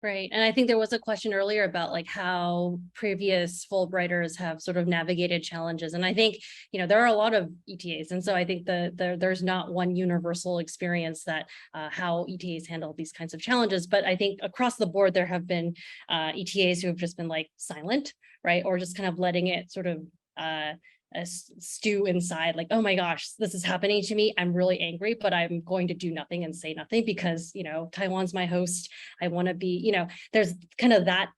Right. And I think there was a question earlier about like how previous Fulbrighters have sort of navigated challenges. And I think, there are a lot of ETAs. And so I think there's not one universal experience that how ETAs handle these kinds of challenges. But I think across the board, there have been ETAs who have just been like silent, right? Or just kind of letting it sort of stew inside, like, oh my gosh, this is happening to me. I'm really angry, but I'm going to do nothing and say nothing because, Taiwan's my host. I want to be, there's kind of that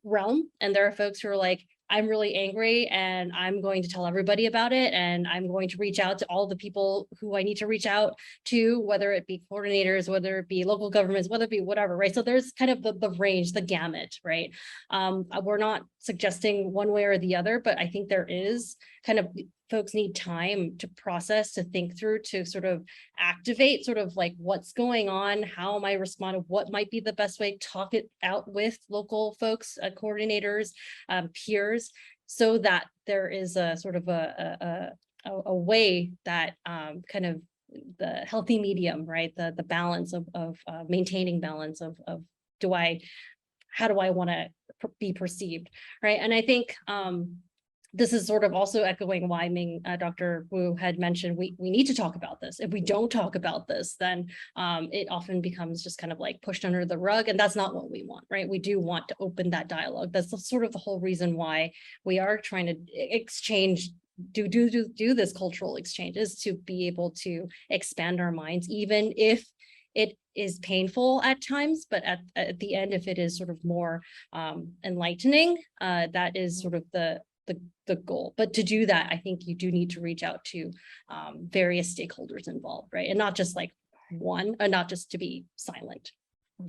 realm. And there are folks who are like, I'm really angry and I'm going to tell everybody about it. And I'm going to reach out to all the people who I need to reach out to, whether it be coordinators, whether it be local governments, whether it be whatever, right? So there's kind of the range, the gamut, right? We're not suggesting one way or the other, but I think there is kind of folks need time to process, to think through, to sort of activate sort of like what's going on, how am I responding, what might be the best way, talk it out with local folks, coordinators, peers, so that there is a sort of a way that kind of the healthy medium, right? The balance of maintaining balance of how do I want to be perceived, right? And I think this is sort of also echoing why Dr. Wu had mentioned we need to talk about this. If we don't talk about this, then it often becomes just kind of like pushed under the rug, and that's not what we want, right? We do want to open that dialogue. That's sort of the whole reason why we are trying to exchange, do this cultural exchange, is to be able to expand our minds, even if it is painful at times, but at the end, if it is sort of more enlightening, that is sort of the goal. But to do that, I think you do need to reach out to various stakeholders involved, right? And not just like one, and not just to be silent.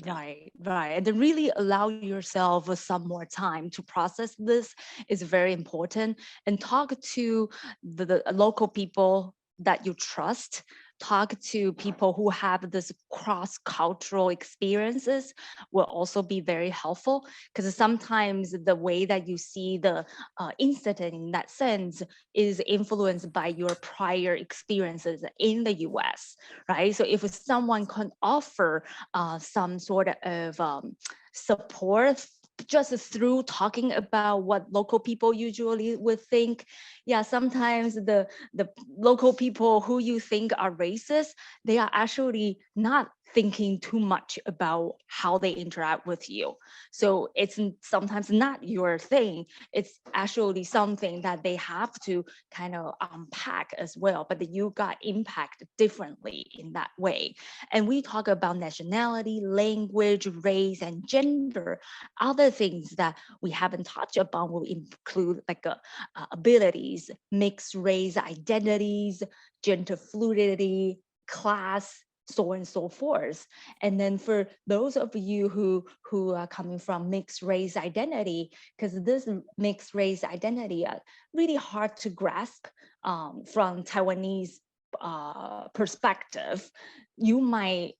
Right, right. And then really allow yourself some more time to process this is very important. And talk to the local people that you trust. Talk to people who have this cross-cultural experiences will also be very helpful, because sometimes the way that you see the incident in that sense is influenced by your prior experiences in the US, right? So if someone can offer some sort of support just through talking about what local people usually would think. Yeah, sometimes the local people who you think are racist, they are actually not thinking too much about how they interact with you. So it's sometimes not your thing. It's actually something that they have to kind of unpack as well, but you got impacted differently in that way. And we talk about nationality, language, race, and gender. Other things that we haven't touched upon will include like abilities, mixed race identities, gender fluidity, class, so on and so forth. And then for those of you who are coming from mixed race identity, because this mixed race identity are really hard to grasp from Taiwanese perspective, you might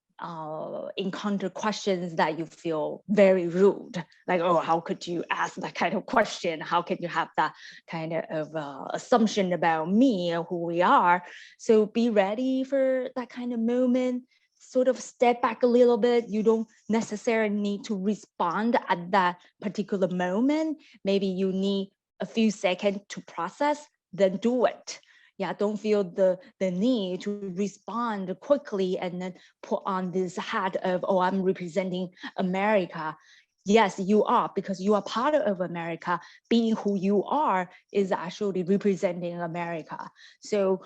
encounter questions that you feel very rude, like, oh, how could you ask that kind of question? How can you have that kind of assumption about me or who we are? So be ready for that kind of moment. Sort of step back a little bit. You don't necessarily need to respond at that particular moment. Maybe you need a few seconds to process, then do it. Yeah, don't feel the need to respond quickly and then put on this hat of, oh, I'm representing America. Yes, you are, because you are part of America. Being who you are is actually representing America. So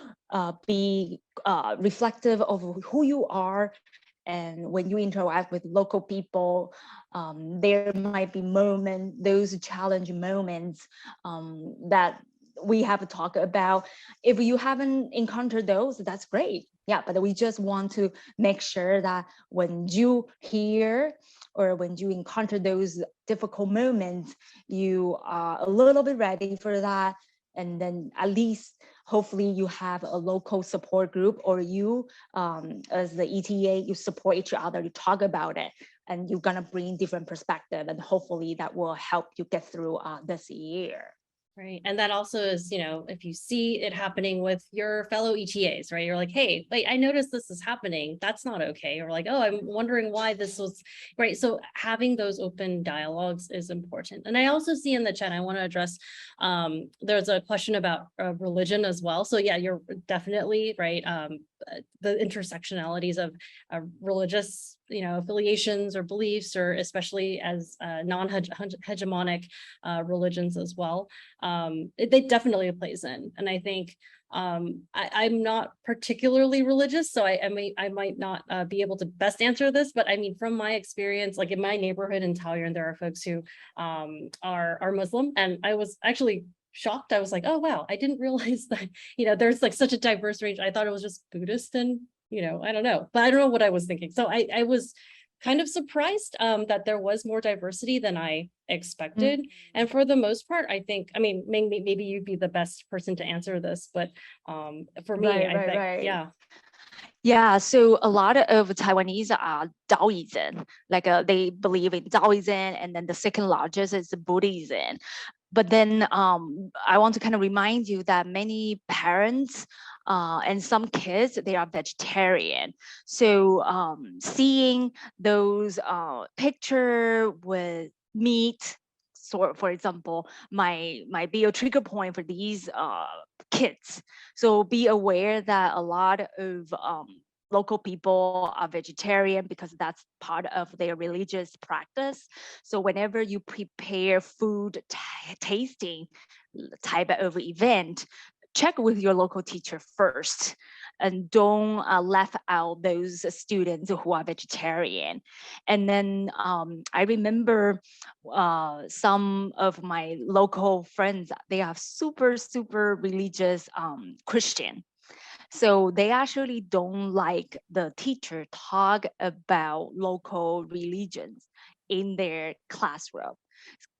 be reflective of who you are. And when you interact with local people, there might be moments, those challenging moments that we have to talk about. If you haven't encountered those, that's great. Yeah, but we just want to make sure that when you hear or when you encounter those difficult moments, you are a little bit ready for that. And then at least hopefully you have a local support group, or you as the ETA, you support each other, you talk about it, and you're gonna bring different perspective, and hopefully that will help you get through this year. Right. And that also is, if you see it happening with your fellow ETAs, right? You're like, hey, wait, I noticed this is happening. That's not okay. Or like, oh, I'm wondering why this was right. So having those open dialogues is important. And I also see in the chat, I want to address, there's a question about religion as well. So yeah, you're definitely right. The intersectionalities of religious, affiliations or beliefs, or especially as non-hegemonic religions as well. It definitely plays in. And I think I'm not particularly religious, so I might not be able to best answer this, but I mean, from my experience, like in my neighborhood in Taoyuan, there are folks who are Muslim, and I was actually shocked. I was like, oh wow, I didn't realize that there's like such a diverse range. I thought it was just Buddhist, and I don't know, but I don't know what I was thinking. So I was kind of surprised that there was more diversity than I expected. And for the most part, I think, I mean, maybe you'd be the best person to answer this, but for me, I think, yeah. Yeah, so a lot of Taiwanese are Taoism, like they believe in Taoism, and then the second largest is Buddhism. But then I want to kind of remind you that many parents and some kids, they are vegetarian. So seeing those picture with meat, so for example, might be a trigger point for these kids. So be aware that a lot of local people are vegetarian because that's part of their religious practice. So whenever you prepare food tasting type of event, check with your local teacher first. and don't left out those students who are vegetarian. And then I remember some of my local friends, they are super religious Christian. So they actually don't like the teacher talk about local religions in their classroom.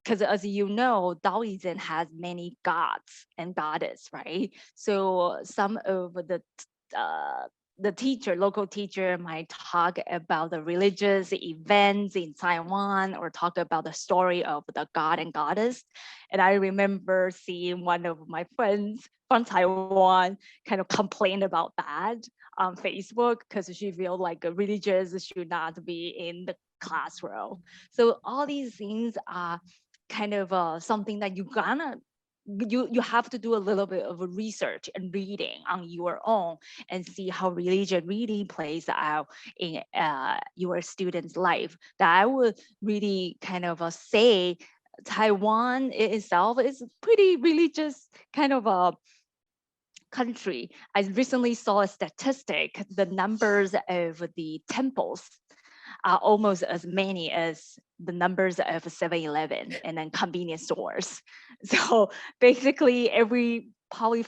Because as you know, Taoism has many gods and goddess, right? So some of uh, the teacher, local teacher might talk about the religious events in Taiwan or talk about the story of the god and goddess. And I remember seeing one of my friends from Taiwan kind of complain about that on Facebook because she feels like a religious should not be in the classroom. So all these things are kind of something that you have to do a little bit of research and reading on your own and see how religion really plays out in your student's life. That I would really kind of say Taiwan itself is pretty religious kind of a country. I recently saw a statistic, the numbers of the temples are almost as many as the numbers of 7-Eleven and then convenience stores. So basically every probably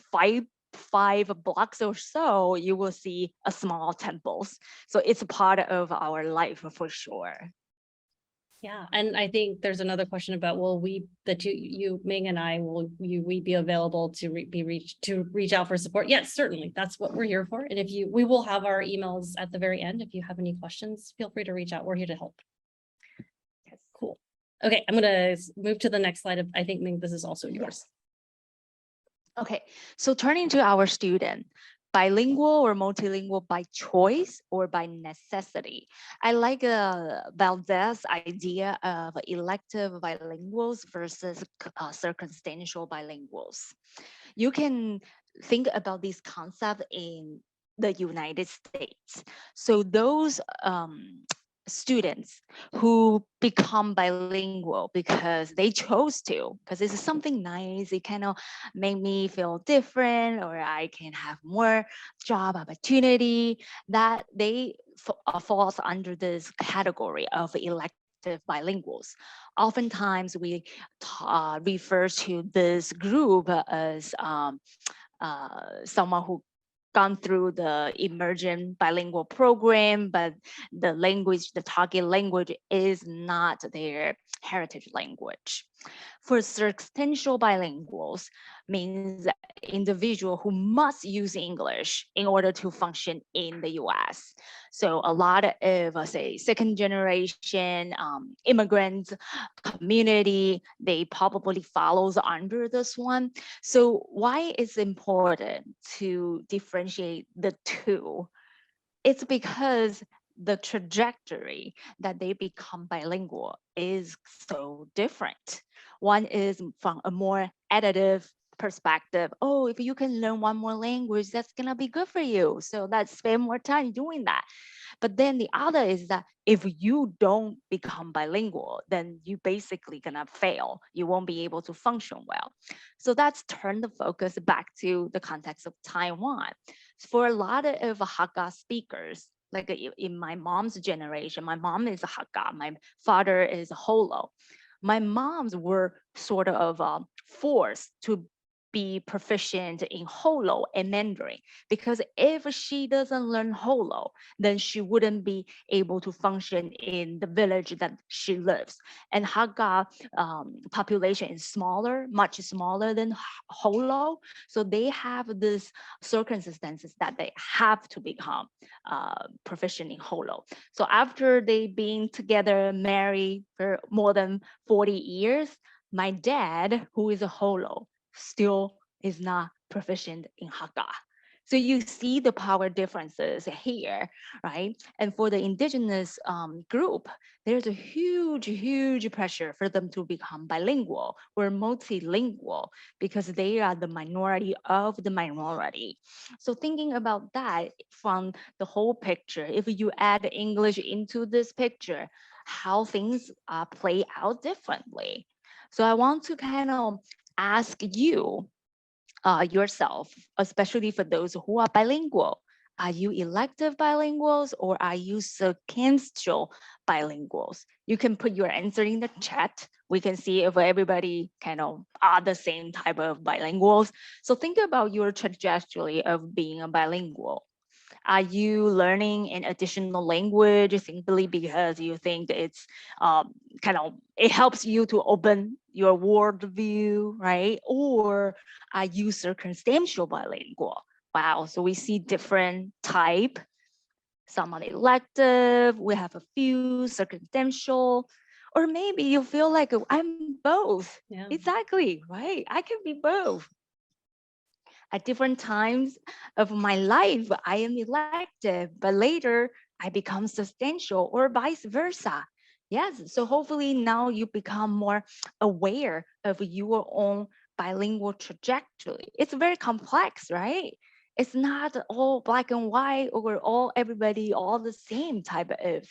five blocks or so, you will see a small temples. So it's a part of our life for sure. Yeah, and I think there's another question about, will you, Ming and I, we be available to reach out for support? Yes, certainly. That's what we're here for. And we will have our emails at the very end. If you have any questions, feel free to reach out. We're here to help. Yes. Cool. Okay, I'm gonna move to the next slide. I think, Ming, this is also yours. Okay, so turning to our student, bilingual or multilingual by choice or by necessity. I like Valdez's idea of elective bilinguals versus circumstantial bilinguals. You can think about this concept in the United States. So those students who become bilingual because they chose to, because it's something nice, it kind of make me feel different, or I can have more job opportunity, that they falls under this category of elective bilinguals. Oftentimes we refer to this group as someone who gone through the immersion bilingual program, but the target language is not their heritage language. For circumstantial bilinguals means individual who must use English in order to function in the US. So a lot of, say, second generation immigrants community, they probably follows under this one. So why it's important to differentiate the two? It's because the trajectory that they become bilingual is so different. One is from a more additive perspective. Oh, if you can learn one more language, that's gonna be good for you. So let's spend more time doing that. But then the other is that if you don't become bilingual, then you basically gonna fail. You won't be able to function well. So that's turned the focus back to the context of Taiwan. For a lot of Hakka speakers, like in my mom's generation, my mom is a Hakka, my father is a Holo. My moms were sort of forced to be proficient in Holo and Mandarin, because if she doesn't learn Holo, then she wouldn't be able to function in the village that she lives. And Hakka population is smaller, much smaller than Holo. So they have this circumstances that they have to become proficient in Holo. So after they been together, married for more than 40 years, my dad, who is a Holo, still is not proficient in Hakka. So you see the power differences here, right? And for the indigenous group, there's a huge pressure for them to become bilingual or multilingual because they are the minority of the minority. So thinking about that from the whole picture, if you add English into this picture, how things play out differently. So I want to kind of ask you yourself, especially for those who are bilingual, Are you elective bilinguals or are you sequential bilinguals? You can put your answer in the chat. We can see if everybody kind of are the same type of bilinguals. So think about your trajectory of being a bilingual. Are you learning an additional language simply because you think it's it helps you to open your worldview, right? Or are you circumstantial bilingual? Wow, so we see different type. Some are elective, we have a few circumstantial, or maybe you feel like I'm both. Yeah. Exactly, right? I can be both. At different times of my life, I am elective, but later I become substantial or vice versa. Yes, so hopefully now you become more aware of your own bilingual trajectory. It's very complex, right? It's not all black and white or all everybody all the same type of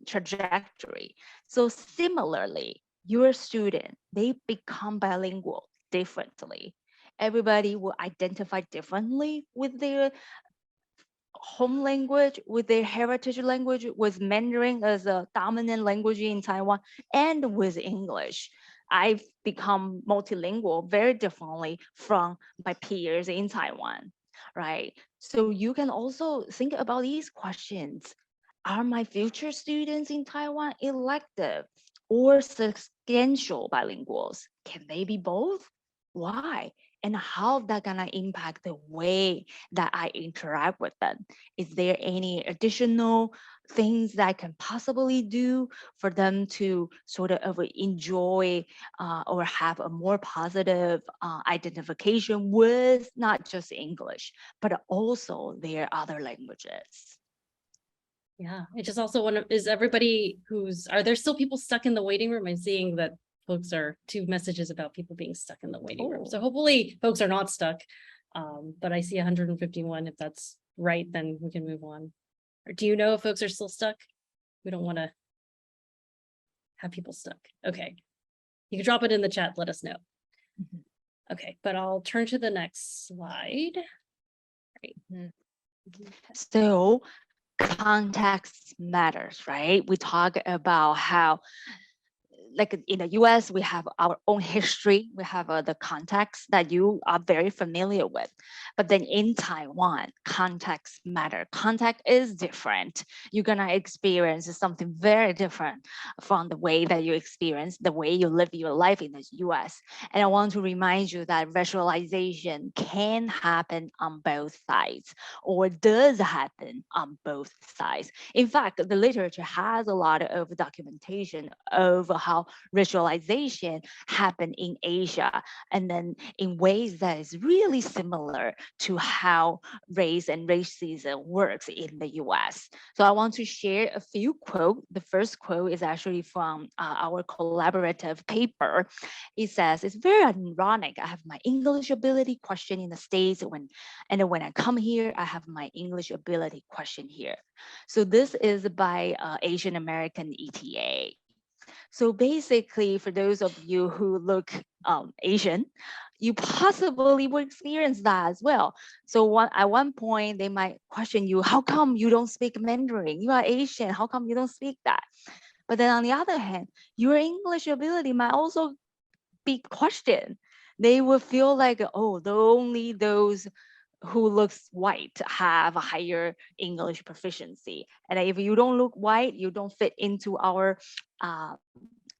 trajectory. So similarly, your student, they become bilingual differently. Everybody will identify differently with their home language, with their heritage language, with Mandarin as a dominant language in Taiwan, and with English. I've become multilingual very differently from my peers in Taiwan, right? So you can also think about these questions. Are my future students in Taiwan elective or substantial bilinguals? Can they be both? Why? And how that gonna impact the way that I interact with them? Is there any additional things that I can possibly do for them to sort of enjoy or have a more positive identification with not just English, but also their other languages? Yeah, it just also is everybody are there still people stuck in the waiting room? I'm seeing that folks are two messages about people being stuck in the waiting room. So hopefully folks are not stuck. But I see 151. If that's right, then we can move on. Or do you know if folks are still stuck? We don't want to have people stuck. Okay. You can drop it in the chat, let us know. Mhm. Okay, but I'll turn to the next slide. Right. Mhm. So context matters, right? We talk about how, like in the US, we have our own history. We have the context that you are very familiar with. But then in Taiwan, context matter. Context is different. You're gonna experience something very different from the way that you experience, the way you live your life in the US. And I want to remind you that racialization can happen on both sides or does happen on both sides. In fact, the literature has a lot of documentation of how racialization happened in Asia, and then in ways that is really similar to how race and racism works in the US. So I want to share a few quotes. The first quote is actually from our collaborative paper. It says, it's very ironic. I have my English ability question in the States, and then when I come here, I have my English ability question here. So this is by Asian American ETA. So basically, for those of you who look Asian, you possibly will experience that as well. So at one point, they might question you, how come you don't speak Mandarin? You are Asian, how come you don't speak that? But then on the other hand, your English ability might also be questioned. They will feel like, oh, only those who looks white have a higher English proficiency. And if you don't look white, you don't fit into our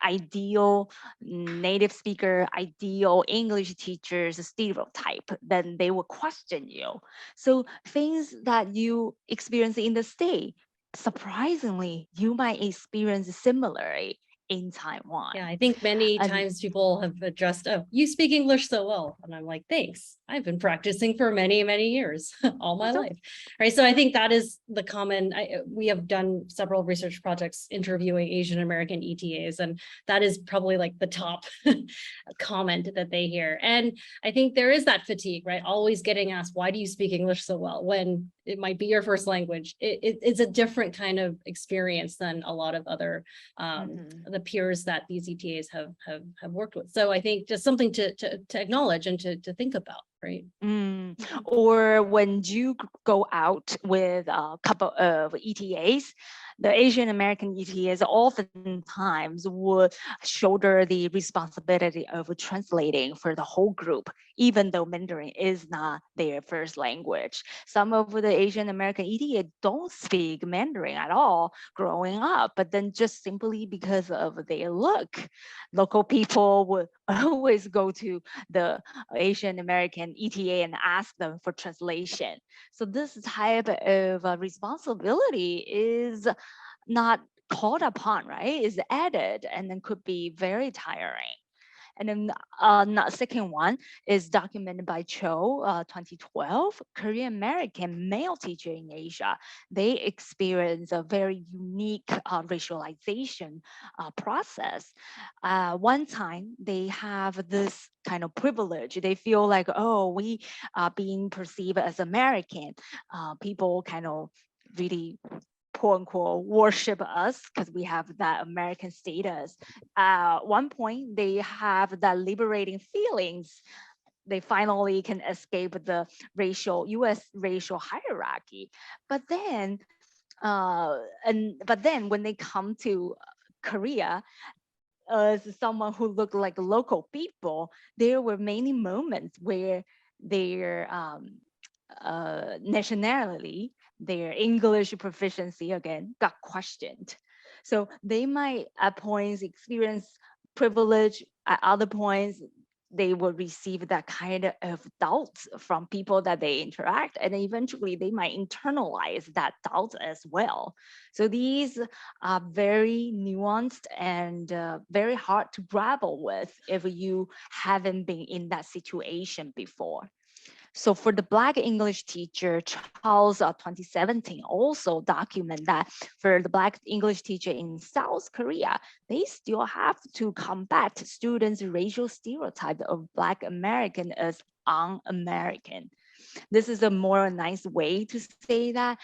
ideal native speaker, ideal English teachers stereotype, then they will question you. So things that you experience in the state, surprisingly, you might experience similarly in Taiwan. Yeah, I think many times people have addressed, oh, you speak English so well. And I'm like, thanks. I've been practicing for many, many years, all my life. Right. So I think that is the common, we have done several research projects interviewing Asian American ETAs, and that is probably like the top comment that they hear. And I think there is that fatigue, right? Always getting asked, why do you speak English so well? When it might be your first language. It's a different kind of experience than a lot of other the peers that these ETAs have worked with. So I think just something to acknowledge and to think about, right? Or when you go out with a couple of ETAs, the Asian American ETAs oftentimes would shoulder the responsibility of translating for the whole group, even though Mandarin is not their first language. Some of the Asian American ETA don't speak Mandarin at all growing up, but then just simply because of their look, local people would always go to the Asian American ETA and ask them for translation. So this type of responsibility is not called upon, right? Is added and then could be very tiring. And then the second one is documented by Cho, 2012, Korean American male teacher in Asia. They experience a very unique racialization process. One time they have this kind of privilege. They feel like, oh, we are being perceived as American. People kind of really quote unquote worship us because we have that American status. At one point, they have that liberating feelings. They finally can escape the U.S. racial hierarchy. But then when they come to Korea, as someone who looked like local people, there were many moments where their nationality, their English proficiency again got questioned. So they might at points experience privilege, at other points they will receive that kind of doubts from people that they interact, and eventually they might internalize that doubt as well. So these are very nuanced and very hard to grapple with if you haven't been in that situation before. So for the Black English teacher, Charles, 2017, also document that for the Black English teacher in South Korea, they still have to combat students' racial stereotype of Black American as un-American. This is a more nice way to say that.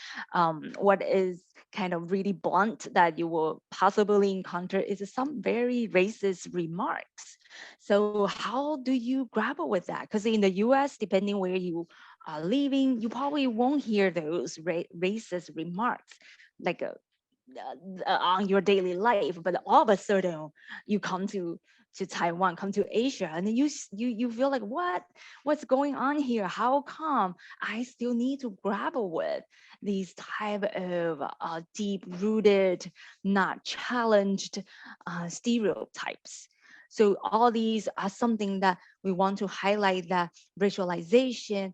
What is kind of really blunt that you will possibly encounter is some very racist remarks. So how do you grapple with that? Because in the US, depending where you are living, you probably won't hear those racist remarks like on your daily life, but all of a sudden you come to Taiwan, come to Asia, and then you feel like what's going on here? How come I still need to grapple with these type of deep-rooted, not challenged stereotypes? So all these are something that we want to highlight, that racialization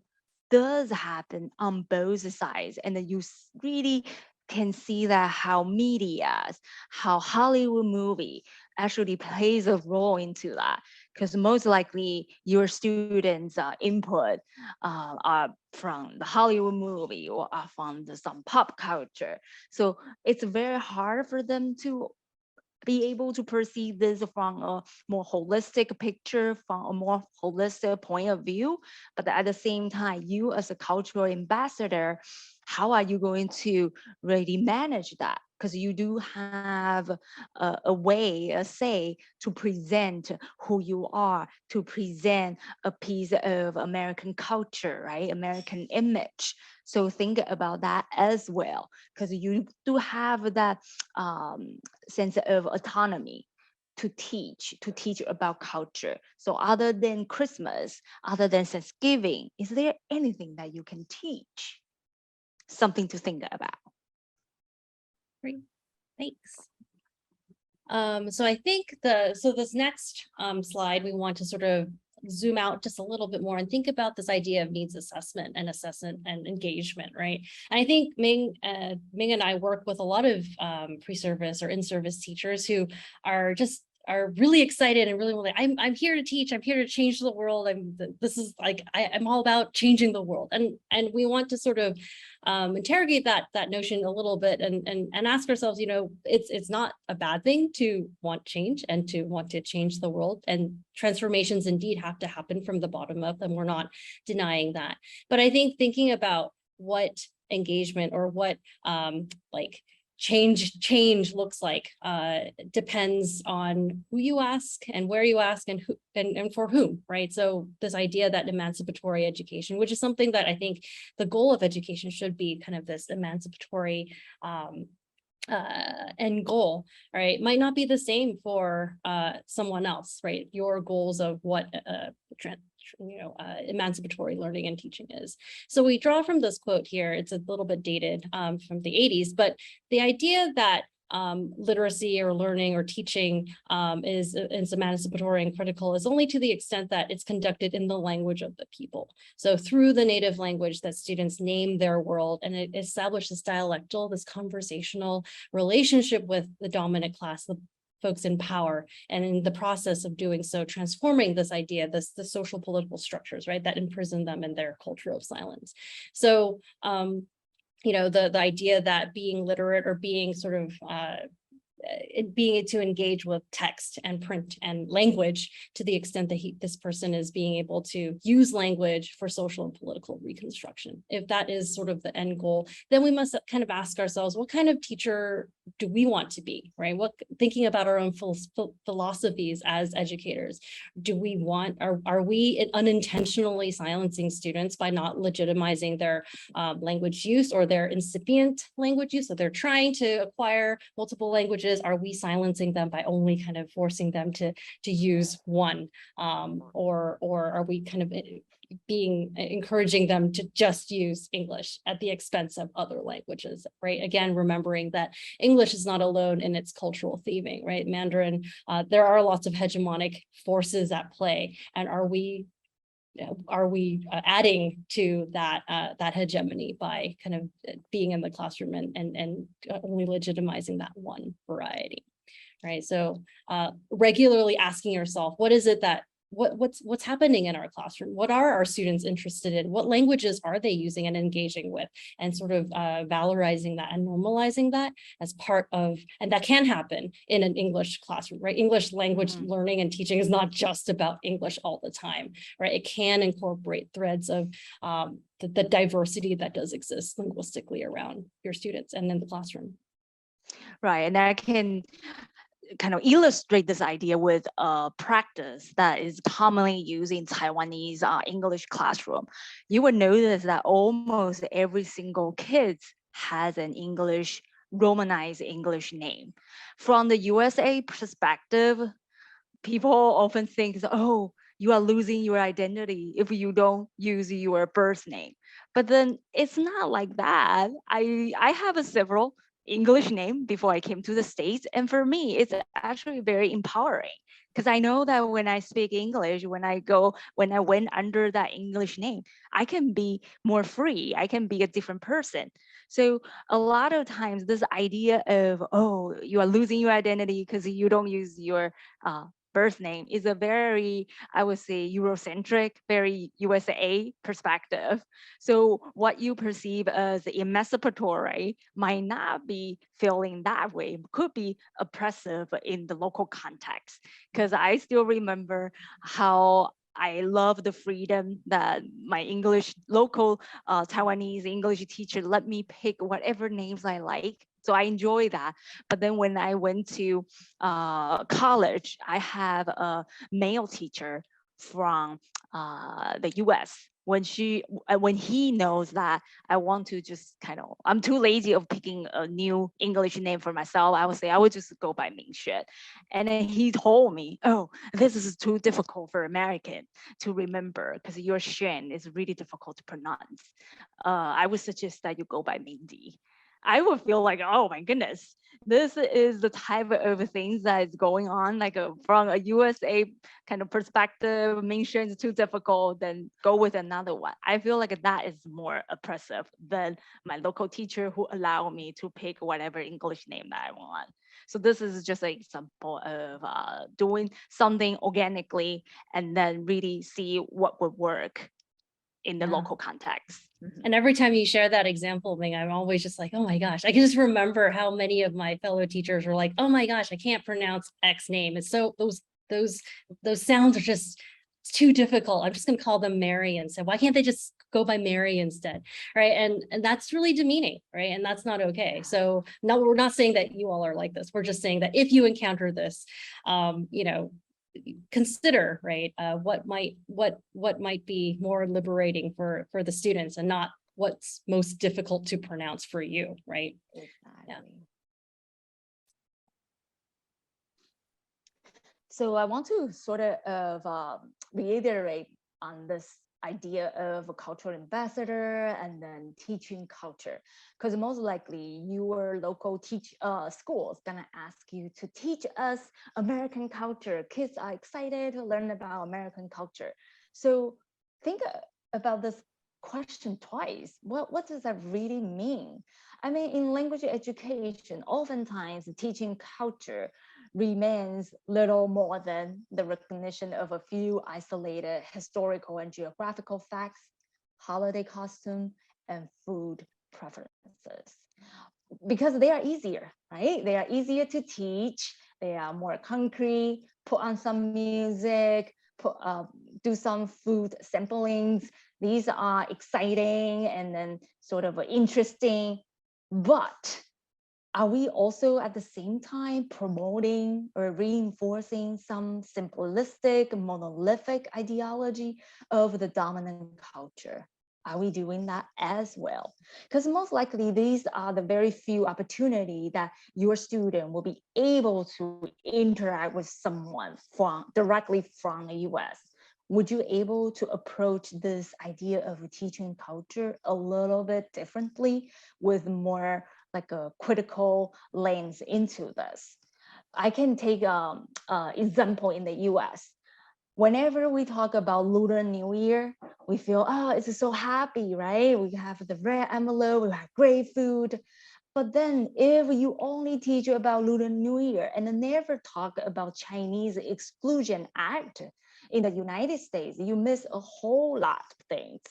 does happen on both sides, and then you really can see that how media, how Hollywood movie actually plays a role into that, because most likely your students' input are from the Hollywood movie or are from some pop culture. So it's very hard for them to be able to perceive this from a more holistic picture, from a more holistic point of view. But at the same time, you as a cultural ambassador, how are you going to really manage that? Because you do have a way, a say to present who you are, to present a piece of American culture, right? American image. So think about that as well, because you do have that sense of autonomy to teach about culture. So other than Christmas, other than Thanksgiving, is there anything that you can teach? Something to think about. Great, thanks. So I think this next slide, we want to sort of zoom out just a little bit more and think about this idea of needs assessment and engagement, right? And I think Ming and I work with a lot of pre-service or in-service teachers who are really excited and really want to, I'm here to teach, I'm here to change the world. I'm all about changing the world. And we want to sort of interrogate that notion a little bit and ask ourselves, it's not a bad thing to want change and to want to change the world, and transformations indeed have to happen from the bottom up, and we're not denying that. But I think thinking about what engagement or what change looks like depends on who you ask and where you ask and who and for whom, right? So this idea that emancipatory education, which is something that I think the goal of education should be kind of this emancipatory end goal, right, might not be the same for someone else, right? Your goals of what emancipatory learning and teaching is. So we draw from this quote here. It's a little bit dated from the 80s, but the idea that literacy or learning or teaching is emancipatory and critical is only to the extent that it's conducted in the language of the people. So through the native language that students name their world, and it establishes dialectal, this conversational relationship with the dominant class, the folks in power, and in the process of doing so, transforming this idea, the social political structures, right, that imprison them in their culture of silence. So the idea that being literate or being sort of being to engage with text and print and language to the extent that this person is being able to use language for social and political reconstruction. If that is sort of the end goal, then we must kind of ask ourselves, what kind of teacher do we want to be, right? Thinking about our own philosophies as educators, do we want, are we unintentionally silencing students by not legitimizing their language use or their incipient language use? So they're trying to acquire multiple languages. Are we silencing them by only kind of forcing them to use one, or are we kind of encouraging them to just use English at the expense of other languages, right? Again, remembering that English is not alone in its cultural theming, right? Mandarin, there are lots of hegemonic forces at play, and are we adding to that hegemony by kind of being in the classroom and only legitimizing that one variety, right? So regularly asking yourself, what is it that what's happening in our classroom? What are our students interested in? What languages are they using and engaging with? And sort of valorizing that and normalizing that as part of, and that can happen in an English classroom, right? English language learning and teaching is not just about English all the time, right? It can incorporate threads of the diversity that does exist linguistically around your students and in the classroom. Right, and I can kind of illustrate this idea with a practice that is commonly used in Taiwanese English classroom. You would notice that almost every single kid has an Romanized English name. From the USA perspective, people often think, oh, you are losing your identity if you don't use your birth name. But then it's not like that. I have several English name before I came to the States. And for me, it's actually very empowering because I know that when I speak English, when I went under that English name, I can be more free. I can be a different person. So a lot of times this idea of, oh, you are losing your identity because you don't use your birth name is a very, I would say, Eurocentric, very USA perspective. So what you perceive as emancipatory might not be feeling that way, could be oppressive in the local context. Because I still remember how I love the freedom that my local Taiwanese English teacher let me pick whatever names I like. So I enjoy that. But then when I went to college, I have a male teacher from the US. When he knows that I want to just I'm too lazy of picking a new English name for myself, I would say I would just go by Ming Xue. And then he told me, oh, this is too difficult for American to remember because your Xuan is really difficult to pronounce. I would suggest that you go by Mindy. I would feel like, oh my goodness, this is the type of things that is going on, like from a USA kind of perspective, Ming Xuan is too difficult, then go with another one. I feel like that is more oppressive than my local teacher who allow me to pick whatever English name that I want. So this is just an example of doing something organically and then really see what would work in the local context. And every time you share that example, Ming, I'm always just like, oh my gosh, I can just remember how many of my fellow teachers were like, oh my gosh, I can't pronounce X name. It's so those sounds are just too difficult. I'm just going to call them Mary and say, why can't they just go by Mary instead, right? And that's really demeaning, right? And that's not okay. So no, we're not saying that you all are like this. We're just saying that if you encounter this, you know, consider, right, what might be more liberating for the students and not what's most difficult to pronounce for you, right? Exactly. Yeah. So I want to sort of reiterate on this idea of a cultural ambassador and then teaching culture, because most likely your local school is gonna ask you to teach us American culture. Kids are excited to learn about American culture. So think about this question twice. What does that really mean? I mean, in language education, oftentimes teaching culture remains little more than the recognition of a few isolated historical and geographical facts, holiday costume, and food preferences. Because they are easier, right? They are easier to teach. They are more concrete, put on some music, do some food samplings. These are exciting and then sort of interesting, but are we also at the same time promoting or reinforcing some simplistic, monolithic ideology of the dominant culture? Are we doing that as well? Because most likely these are the very few opportunities that your student will be able to interact with someone directly from the US. Would you able to approach this idea of teaching culture a little bit differently with more like a critical lens into this? I can take an example in the US. Whenever we talk about Lunar New Year, we feel, oh, it's so happy, right? We have the red envelope, we have great food. But then if you only teach about Lunar New Year and never talk about Chinese Exclusion Act in the United States, you miss a whole lot of things.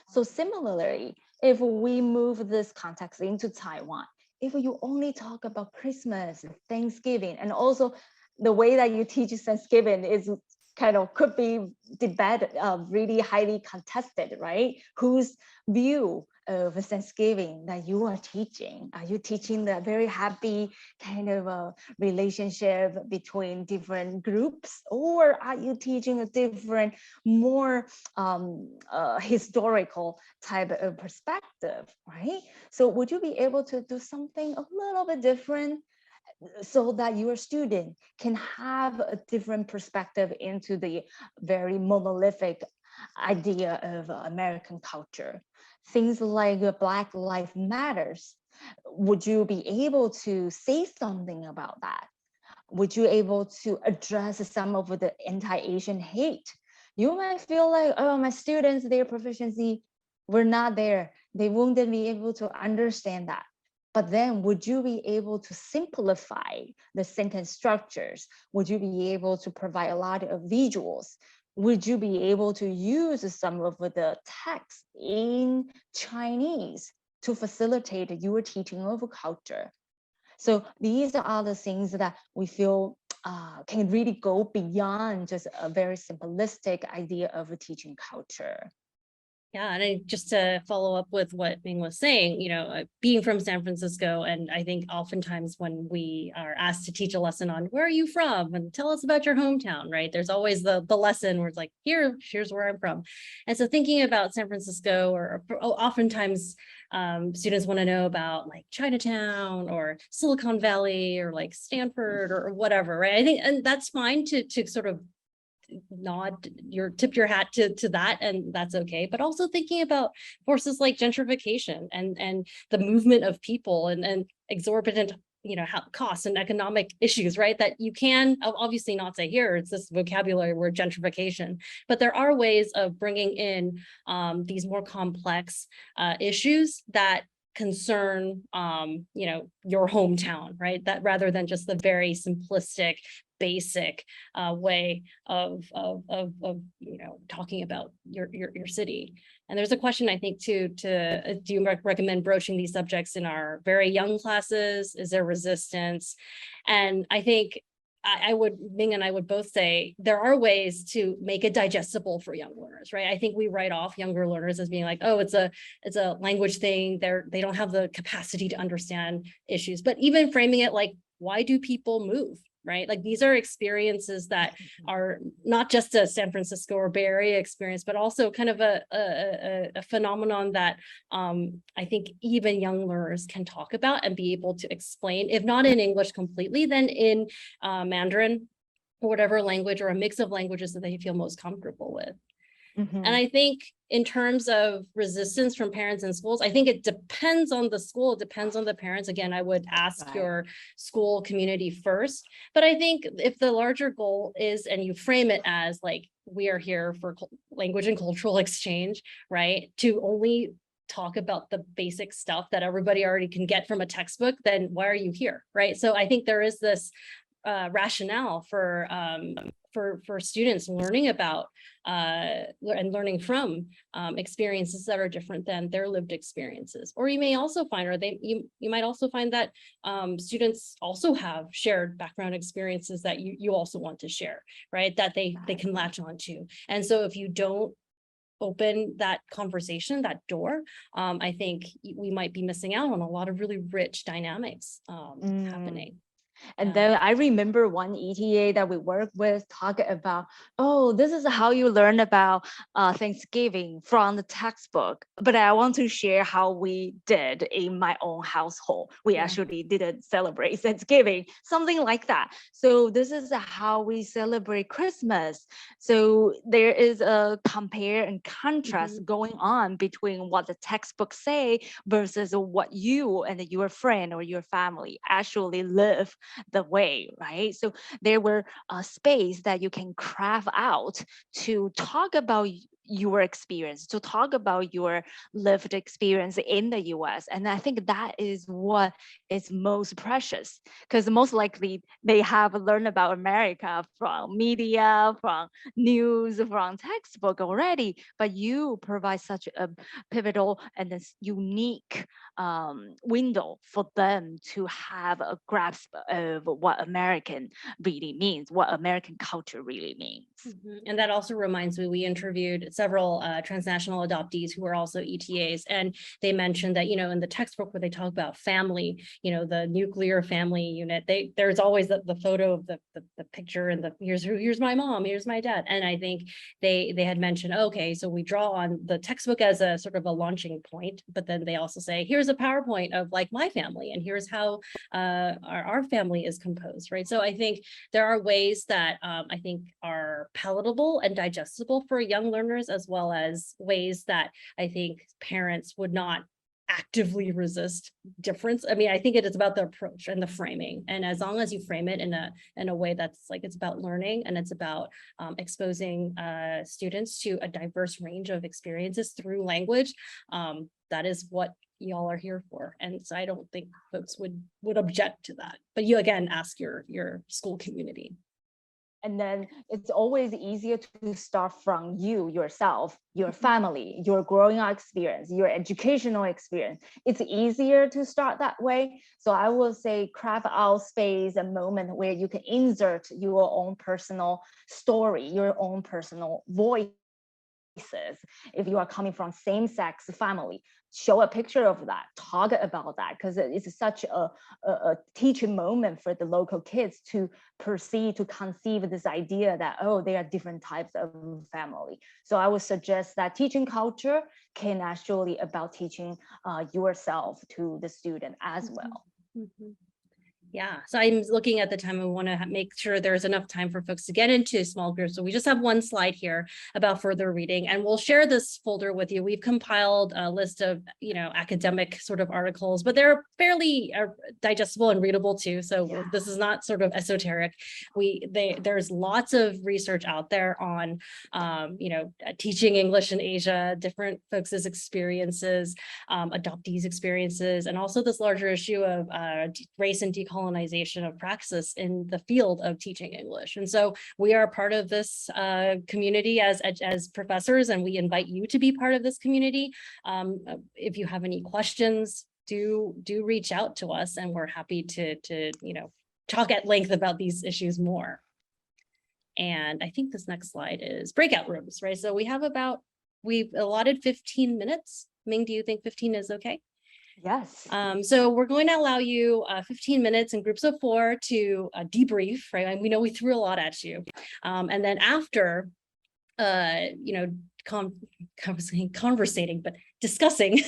So similarly, if we move this context into Taiwan, if you only talk about Christmas, Thanksgiving, and also the way that you teach Thanksgiving is kind of could be debated, really highly contested, right? Whose view of Thanksgiving that you are teaching? Are you teaching the very happy kind of a relationship between different groups, or are you teaching a different, more historical type of perspective, right? So would you be able to do something a little bit different so that your student can have a different perspective into the very monolithic idea of American culture? Things like Black Lives Matters. Would you be able to say something about that? Would you able to address some of the anti-Asian hate? You might feel like, oh, my students, their proficiency were not there. They won't be able to understand that. But then would you be able to simplify the sentence structures? Would you be able to provide a lot of visuals? Would you be able to use some of the text in Chinese to facilitate your teaching of culture? So these are the things that we feel can really go beyond just a very simplistic idea of teaching culture. Yeah, and just to follow up with what Ming was saying, you know, being from San Francisco, and I think oftentimes when we are asked to teach a lesson on where are you from and tell us about your hometown, right? There's always the lesson where it's like, here's where I'm from. And so thinking about San Francisco, or oftentimes students want to know about like Chinatown or Silicon Valley or like Stanford or whatever, right? I think, and that's fine to sort of tip your hat to that, and that's okay. But also thinking about forces like gentrification and the movement of people and exorbitant, you know, costs and economic issues, right? That you can obviously not say here, it's this vocabulary word gentrification, but there are ways of bringing in these more complex issues that concern you know, your hometown, right? That rather than just the very simplistic basic way of you know, talking about your city. And there's a question, I think, too, do you recommend broaching these subjects in our very young classes? Is there resistance? And I think Ming and I would both say there are ways to make it digestible for young learners, right? I think we write off younger learners as being like, oh, it's a language thing. They don't have the capacity to understand issues, but even framing it like, why do people move? Right? Like these are experiences that are not just a San Francisco or Bay Area experience, but also kind of a phenomenon that I think even young learners can talk about and be able to explain, if not in English completely, then in Mandarin or whatever language or a mix of languages that they feel most comfortable with. And I think in terms of resistance from parents and schools, I think it depends on the school, it depends on the parents. Again, I would ask your school community first. But I think if the larger goal is, and you frame it as like, we are here for language and cultural exchange, right? To only talk about the basic stuff that everybody already can get from a textbook, then why are you here, right? So I think there is this rationale for students learning about and learning from experiences that are different than their lived experiences. Or you may also find, or you might also find that students also have shared background experiences that you also want to share, right? That they can latch onto. And so if you don't open that conversation, that door, I think we might be missing out on a lot of really rich dynamics happening. And then I remember one ETA that we worked with talk about, oh, this is how you learn about Thanksgiving from the textbook. But I want to share how we did in my own household. We actually didn't celebrate Thanksgiving, something like that. So this is how we celebrate Christmas. So there is a compare and contrast going on between what the textbooks say versus what you and your friend or your family actually live the way, right? So there were a space that you can carve out to talk about your experience, to talk about your lived experience in the US. And I think that is what is most precious, because most likely they have learned about America from media, from news, from textbook already, but you provide such a pivotal and this unique window for them to have a grasp of what American really means, what American culture really means. And that also reminds me, we interviewed several transnational adoptees who were also ETAs, and they mentioned that, in the textbook where they talk about family, the nuclear family unit, there's always the photo of the picture and here's my mom, here's my dad. And I think they had mentioned, okay, so we draw on the textbook as a sort of a launching point, but then they also say, here's a PowerPoint of like my family, and here's how our family is composed, right? So I think there are ways that I think are palatable and digestible for young learners, as well as ways that I think parents would not actively resist difference. I mean, I think it is about the approach and the framing. And as long as you frame it in a way that's like, it's about learning and it's about exposing students to a diverse range of experiences through language, that is what y'all are here for. And so I don't think folks would object to that. But you again ask your school community. And then it's always easier to start from you yourself, your family, your growing up experience, your educational experience. It's easier to start that way. So I will say carve out space, a moment where you can insert your own personal story, your own personal voice. If you are coming from same-sex family, show a picture of that, talk about that, because it's such a teaching moment for the local kids to perceive, to conceive this idea that, oh, there are different types of family. So I would suggest that teaching culture can actually about teaching yourself to the student as well. Yeah, so I'm looking at the time. I want to make sure there's enough time for folks to get into small groups. So we just have one slide here about further reading, and we'll share this folder with you. We've compiled a list of, academic sort of articles, but they're fairly digestible and readable too. So this is not sort of esoteric. There's lots of research out there on, teaching English in Asia, different folks' experiences, adoptees' experiences, and also this larger issue of race and decolonization of praxis in the field of teaching English. And so we are part of this community as professors, and we invite you to be part of this community. If you have any questions, do reach out to us, and we're happy to talk at length about these issues more. And I think this next slide is breakout rooms, right? So we've allotted 15 minutes. Ming, do you think 15 is okay? Yes. So we're going to allow you 15 minutes in groups of 4 to debrief, right? And we know we threw a lot at you. And then after, conversating, but discussing,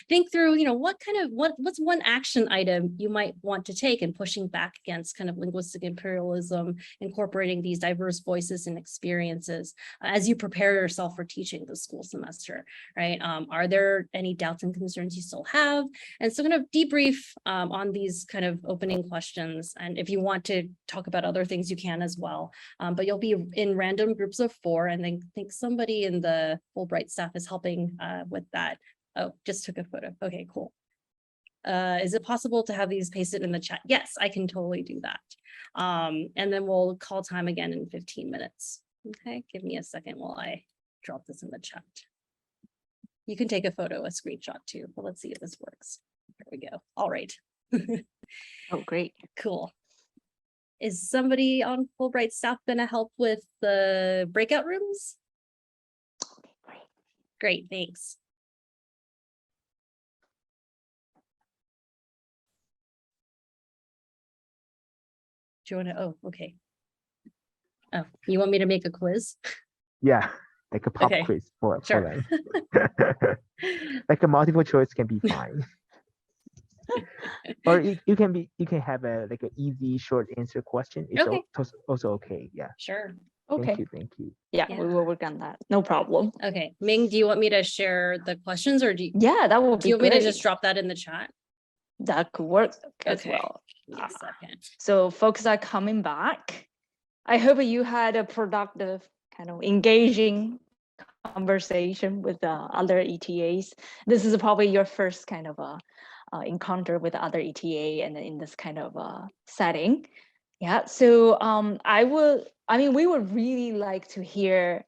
think through, what's one action item you might want to take in pushing back against kind of linguistic imperialism, incorporating these diverse voices and experiences as you prepare yourself for teaching the school semester, right? Are there any doubts and concerns you still have? And so kind of debrief on these kind of opening questions. And if you want to talk about other things, you can as well. But you'll be in random groups of 4, and then I think somebody in the Fulbright staff is helping with that. Oh, just took a photo. Okay, cool. Is it possible to have these pasted in the chat? Yes, I can totally do that. And then we'll call time again in 15 minutes. Okay, give me a second while I drop this in the chat. You can take a photo, a screenshot too, but let's see if this works. There we go. All right. Oh, great. Cool. Is somebody on Fulbright staff gonna help with the breakout rooms? Okay, great. Great, thanks. Do you want to, oh, okay. Oh, you want me to make a quiz? Yeah, like a pop Okay, quiz for sure. them. Like a multiple choice can be fine. Or you can have a like an easy short answer question. It's Okay. also okay. Yeah. Sure. Okay. Thank you. Yeah, Yeah. we will work on that. No problem. Okay, Ming, do you want me to share the questions, or do Yeah, that would be you want me great. to just drop that in the chat? That could work as Okay. well. Give me a second. So folks are coming back. I hope you had a productive, kind of engaging conversation with other ETAs. This is probably your first kind of encounter with other ETA and in this kind of setting. Yeah, so we would really like to hear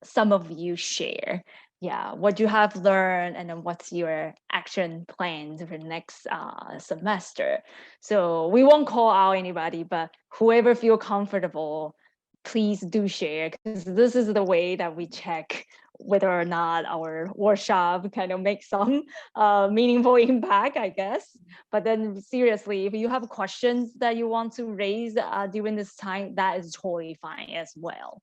some of you share, yeah, what you have learned and then what's your action plans for next semester. So we won't call out anybody, but whoever feel comfortable, please do share, because this is the way that we check whether or not our workshop kind of makes some meaningful impact, I guess. But then seriously, if you have questions that you want to raise during this time, that is totally fine as well.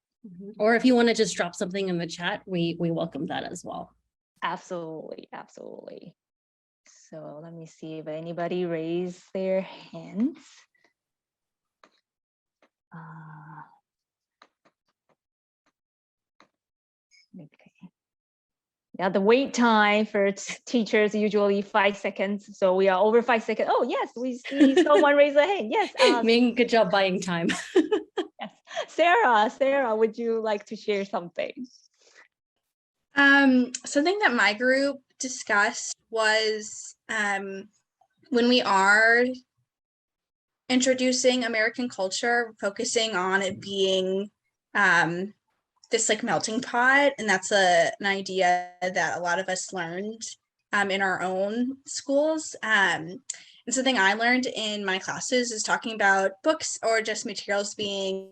Or if you want to just drop something in the chat, we welcome that as well. Absolutely, absolutely. So let me see if anybody raised their hands. Okay. Yeah, the wait time for teachers usually 5 seconds. So we are over 5 seconds. Oh yes, we see someone raise a hand. Yes. Ming, good job buying time. Yes. Sarah, would you like to share something? Something that my group discussed was when we are introducing American culture, focusing on it being this like melting pot, and that's an idea that a lot of us learned in our own schools. And something I learned in my classes is talking about books or just materials being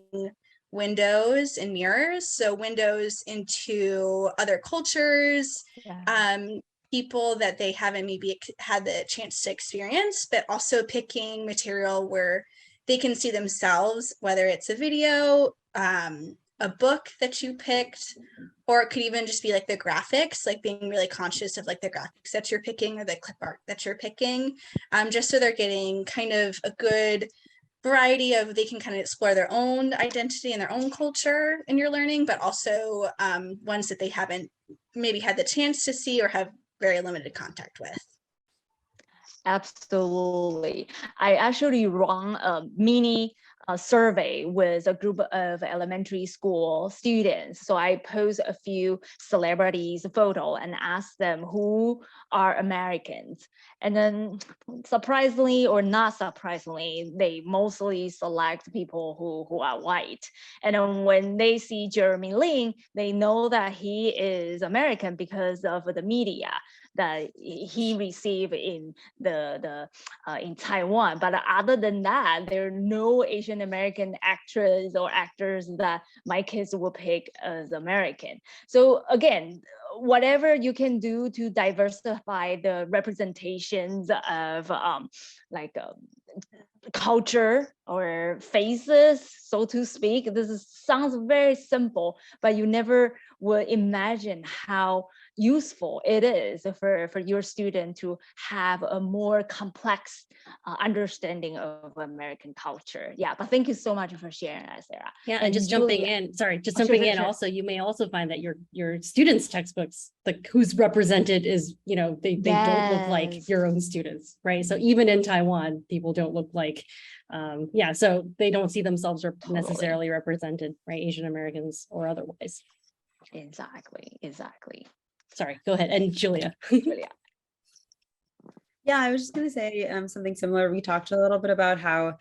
windows and mirrors. So windows into other cultures, people that they haven't maybe had the chance to experience, but also picking material where they can see themselves, whether it's a video, a book that you picked, or it could even just be like the graphics, like being really conscious of like the graphics that you're picking or the clip art that you're picking, just so they're getting kind of a good variety of, they can kind of explore their own identity and their own culture in your learning, but also ones that they haven't maybe had the chance to see or have very limited contact with. Absolutely. I actually run a mini survey with a group of elementary school students. So I post a few celebrities photo and ask them who are Americans. And then surprisingly or not surprisingly, they mostly select people who are white. And then when they see Jeremy Lin, they know that he is American because of the media. that he received in in Taiwan. But other than that, there are no Asian American actors or actors that my kids will pick as American. So again, whatever you can do to diversify the representations of culture or faces, so to speak. Sounds very simple, but you never would imagine how useful it is for your student to have a more complex understanding of American culture. Yeah, but thank you so much for sharing that, Sarah. Yeah, and just jumping in, sorry, just jumping in also, you may also find that your students' textbooks, like who's represented is, you know, they don't look like your own students, right? So even in Taiwan, people don't look like, yeah, so they don't see themselves necessarily represented, right? Asian Americans or otherwise. Exactly. Sorry, go ahead. And Julia. Julia. Yeah, I was just going to say something similar. We talked a little bit about how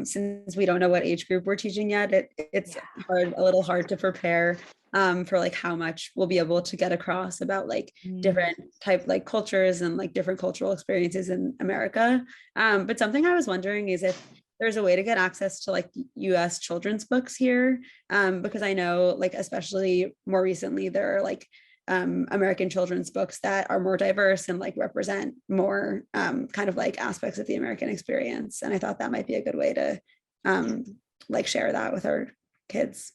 since we don't know what age group we're teaching yet, it's a little hard to prepare for like how much we'll be able to get across about like different type like cultures and like different cultural experiences in America. But something I was wondering is if there's a way to get access to like US children's books here, because I know like especially more recently there are like American children's books that are more diverse and like represent more kind of like aspects of the American experience. And I thought that might be a good way to like share that with our kids.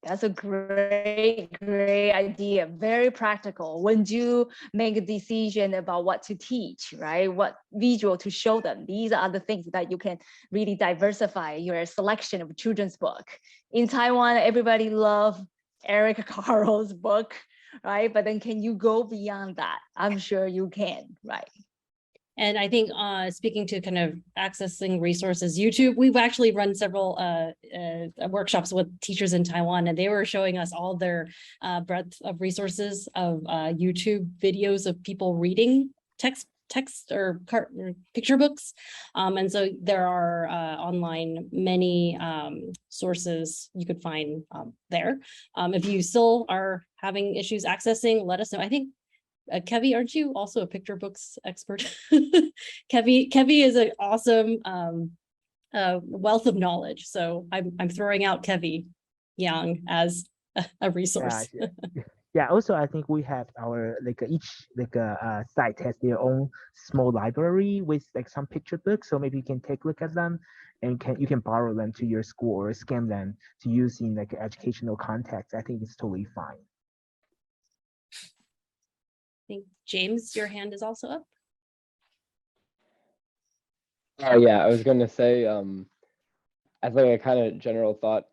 That's a great idea. Very practical. When you make a decision about what to teach, right? What visual to show them, these are the things that you can really diversify your selection of children's book. In Taiwan, everybody loves Eric Carle's book, right? But then can you go beyond that? I'm sure you can, right? And I think speaking to kind of accessing resources, YouTube, we've actually run several workshops with teachers in Taiwan, and they were showing us all their breadth of resources of YouTube videos of people reading text or picture books. And so there are online many sources you could find there. If you still are having issues accessing, let us know. I think Kevi, aren't you also a picture books expert? Kevi is an awesome wealth of knowledge. So I'm throwing out Kevi Yang as a resource. Yeah, also I think we have our each site has their own small library with like some picture books, so maybe you can take a look at them and you can borrow them to your school or scan them to use in like educational context. I think it's totally fine. I think James, your hand is also up. Oh yeah, I was going to say, as like a kind of general thought,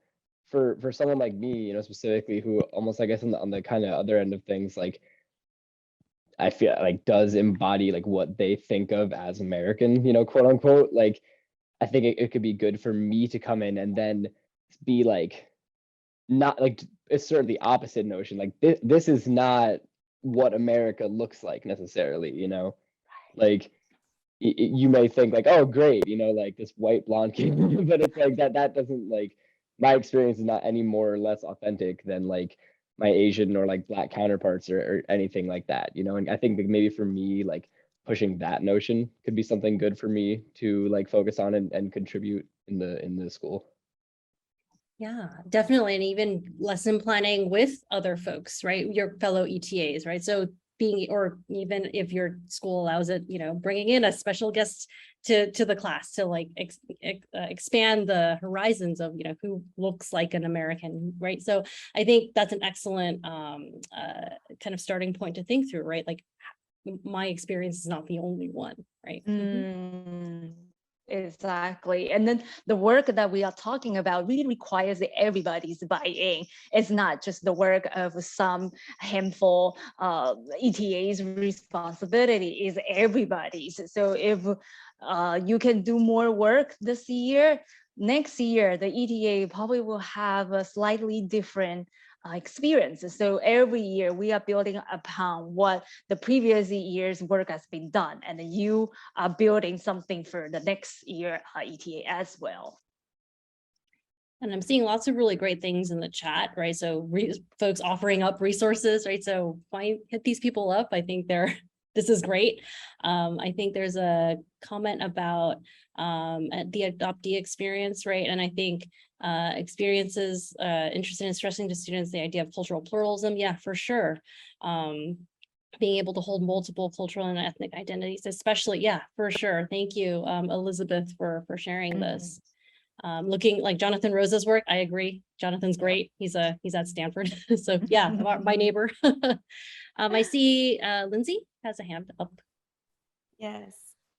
for someone like me, you know, specifically who almost, I guess, on the kind of other end of things, like I feel like does embody like what they think of as American, you know, quote unquote. Like I think it could be good for me to come in and then be like, not like assert the opposite notion. Like this is not what America looks like necessarily, you know, like you may think like, oh great, you know, like this white blonde kid, but it's like that doesn't, like, my experience is not any more or less authentic than like my Asian or like Black counterparts or anything like that, you know. And I think that maybe for me, like pushing that notion could be something good for me to like focus on and contribute in the school. Yeah, definitely. And even lesson planning with other folks, right? Your fellow ETAs, right? So or even if your school allows it, you know, bringing in a special guest to the class to like expand the horizons of, you know, who looks like an American, right? So I think that's an excellent kind of starting point to think through, right? Like my experience is not the only one, right? Exactly. And then the work that we are talking about really requires everybody's buy-in. It's not just the work of some handful ETA's responsibility, is everybody's. So if you can do more work this year, next year, the ETA probably will have a slightly different experiences. So every year we are building upon what the previous year's work has been done, and you are building something for the next year ETA as well. And I'm seeing lots of really great things in the chat, right? So folks offering up resources, right? So why hit these people up? I think this is great. I think there's a comment about the adoptee experience, right? And I think experiences interested in stressing to students the idea of cultural pluralism. Yeah, for sure. Being able to hold multiple cultural and ethnic identities, especially, yeah, for sure. Thank you, Elizabeth, for sharing this. Looking like Jonathan Rosa's work, I agree. Jonathan's great. He's at Stanford. So yeah, my neighbor. I see Lindsay has a hand up. Yes.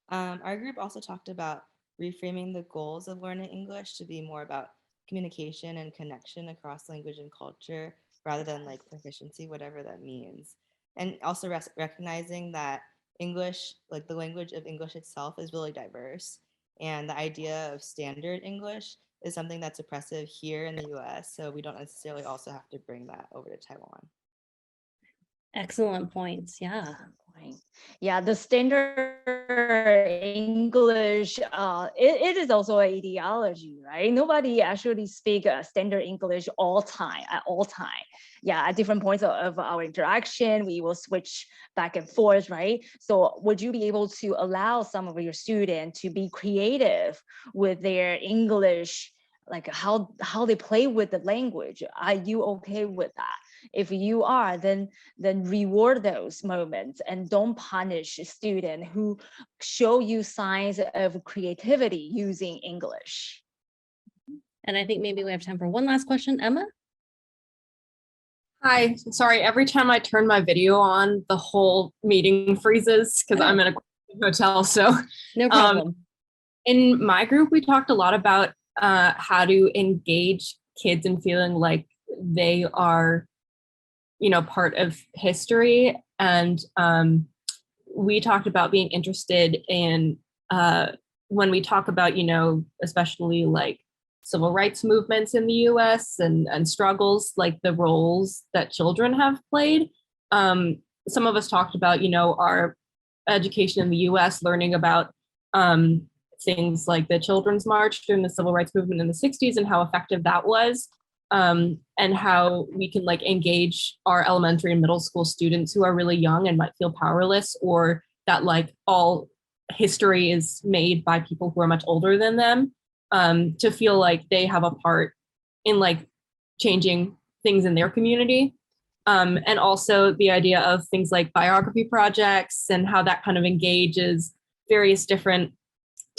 Our group also talked about reframing the goals of learning English to be more about communication and connection across language and culture rather than like proficiency, whatever that means. And also recognizing that English, like the language of English itself, is really diverse. And the idea of standard English is something that's oppressive here in the US. So we don't necessarily also have to bring that over to Taiwan. Excellent points. Yeah. Yeah, the standard English, it is also an ideology, right? Nobody actually speak standard English at all time. Yeah, at different points of our interaction, we will switch back and forth, right? So would you be able to allow some of your students to be creative with their English, like how they play with the language? Are you okay with that? If you are, then reward those moments and don't punish a student who show you signs of creativity using English. And I think maybe we have time for one last question. Emma? Hi, sorry, every time I turn my video on, the whole meeting freezes because I'm in a hotel. So no problem. In my group, we talked a lot about how to engage kids in feeling like they are, you know, part of history. And we talked about being interested in when we talk about, you know, especially like civil rights movements in the US and struggles, like the roles that children have played. Some of us talked about, you know, our education in the US, learning about things like the Children's March during the civil rights movement in the 60s and how effective that was. And how we can like engage our elementary and middle school students who are really young and might feel powerless, or that like all history is made by people who are much older than them, to feel like they have a part in like changing things in their community. And also the idea of things like biography projects and how that kind of engages various different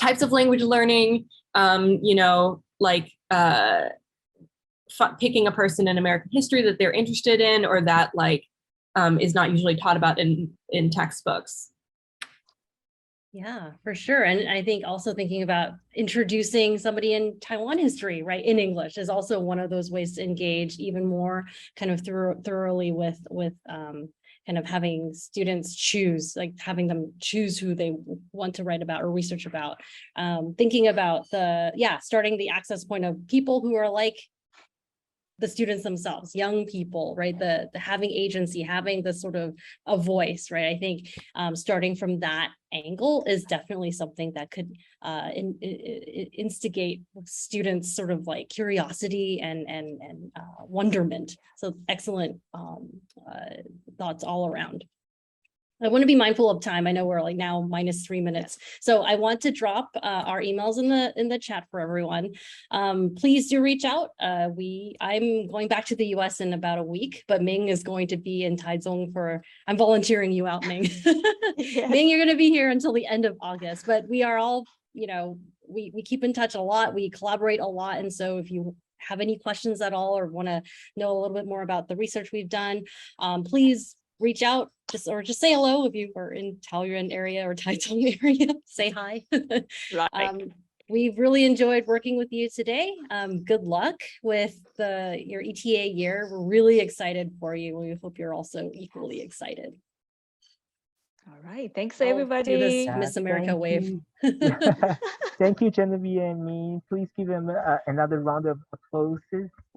types of language learning, you know, like picking a person in American history that they're interested in, or that like is not usually taught about in textbooks. Yeah, for sure. And I think also thinking about introducing somebody in Taiwan history, right, in English is also one of those ways to engage even more kind of thoroughly with kind of having students choose, like having them choose who they want to write about or research about. Thinking about starting the access point of people who are like the students themselves, young people, right? The having agency, having the sort of a voice, right? I think starting from that angle is definitely something that could instigate students' sort of like curiosity and wonderment. So excellent thoughts all around. I want to be mindful of time. I know we're like now -3 minutes. So I want to drop our emails in the chat for everyone. Please do reach out. I'm going back to the US in about a week, but Ming is going to be in Taichung I'm volunteering you out, Ming. Yes. Ming, you're going to be here until the end of August, but we are all, you know, we keep in touch a lot. We collaborate a lot. And so if you have any questions at all or want to know a little bit more about the research we've done, please reach out, just say hello if you are in Taoyuan area or Taichung area, say hi. Right. We've really enjoyed working with you today. Good luck with your ETA year. We're really excited for you. We hope you're also equally excited. All right, thanks everybody. Do this Miss America wave. Thank you, Genevieve and me. Please give them another round of applause.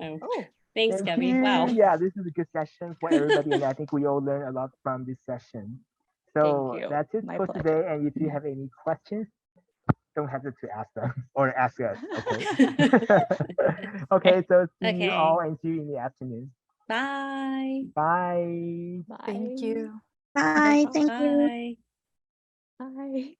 Oh. Thanks, Thank Gabby. you. Wow. Yeah, this is a good session for everybody, and I think we all learned a lot from this session. So that's it for today. And if you have any questions, don't hesitate to ask them or ask us. Okay. Okay. So see you all and see you in the afternoon. Bye. Bye. Bye. Thank you. Bye. Thank you. Bye. Bye.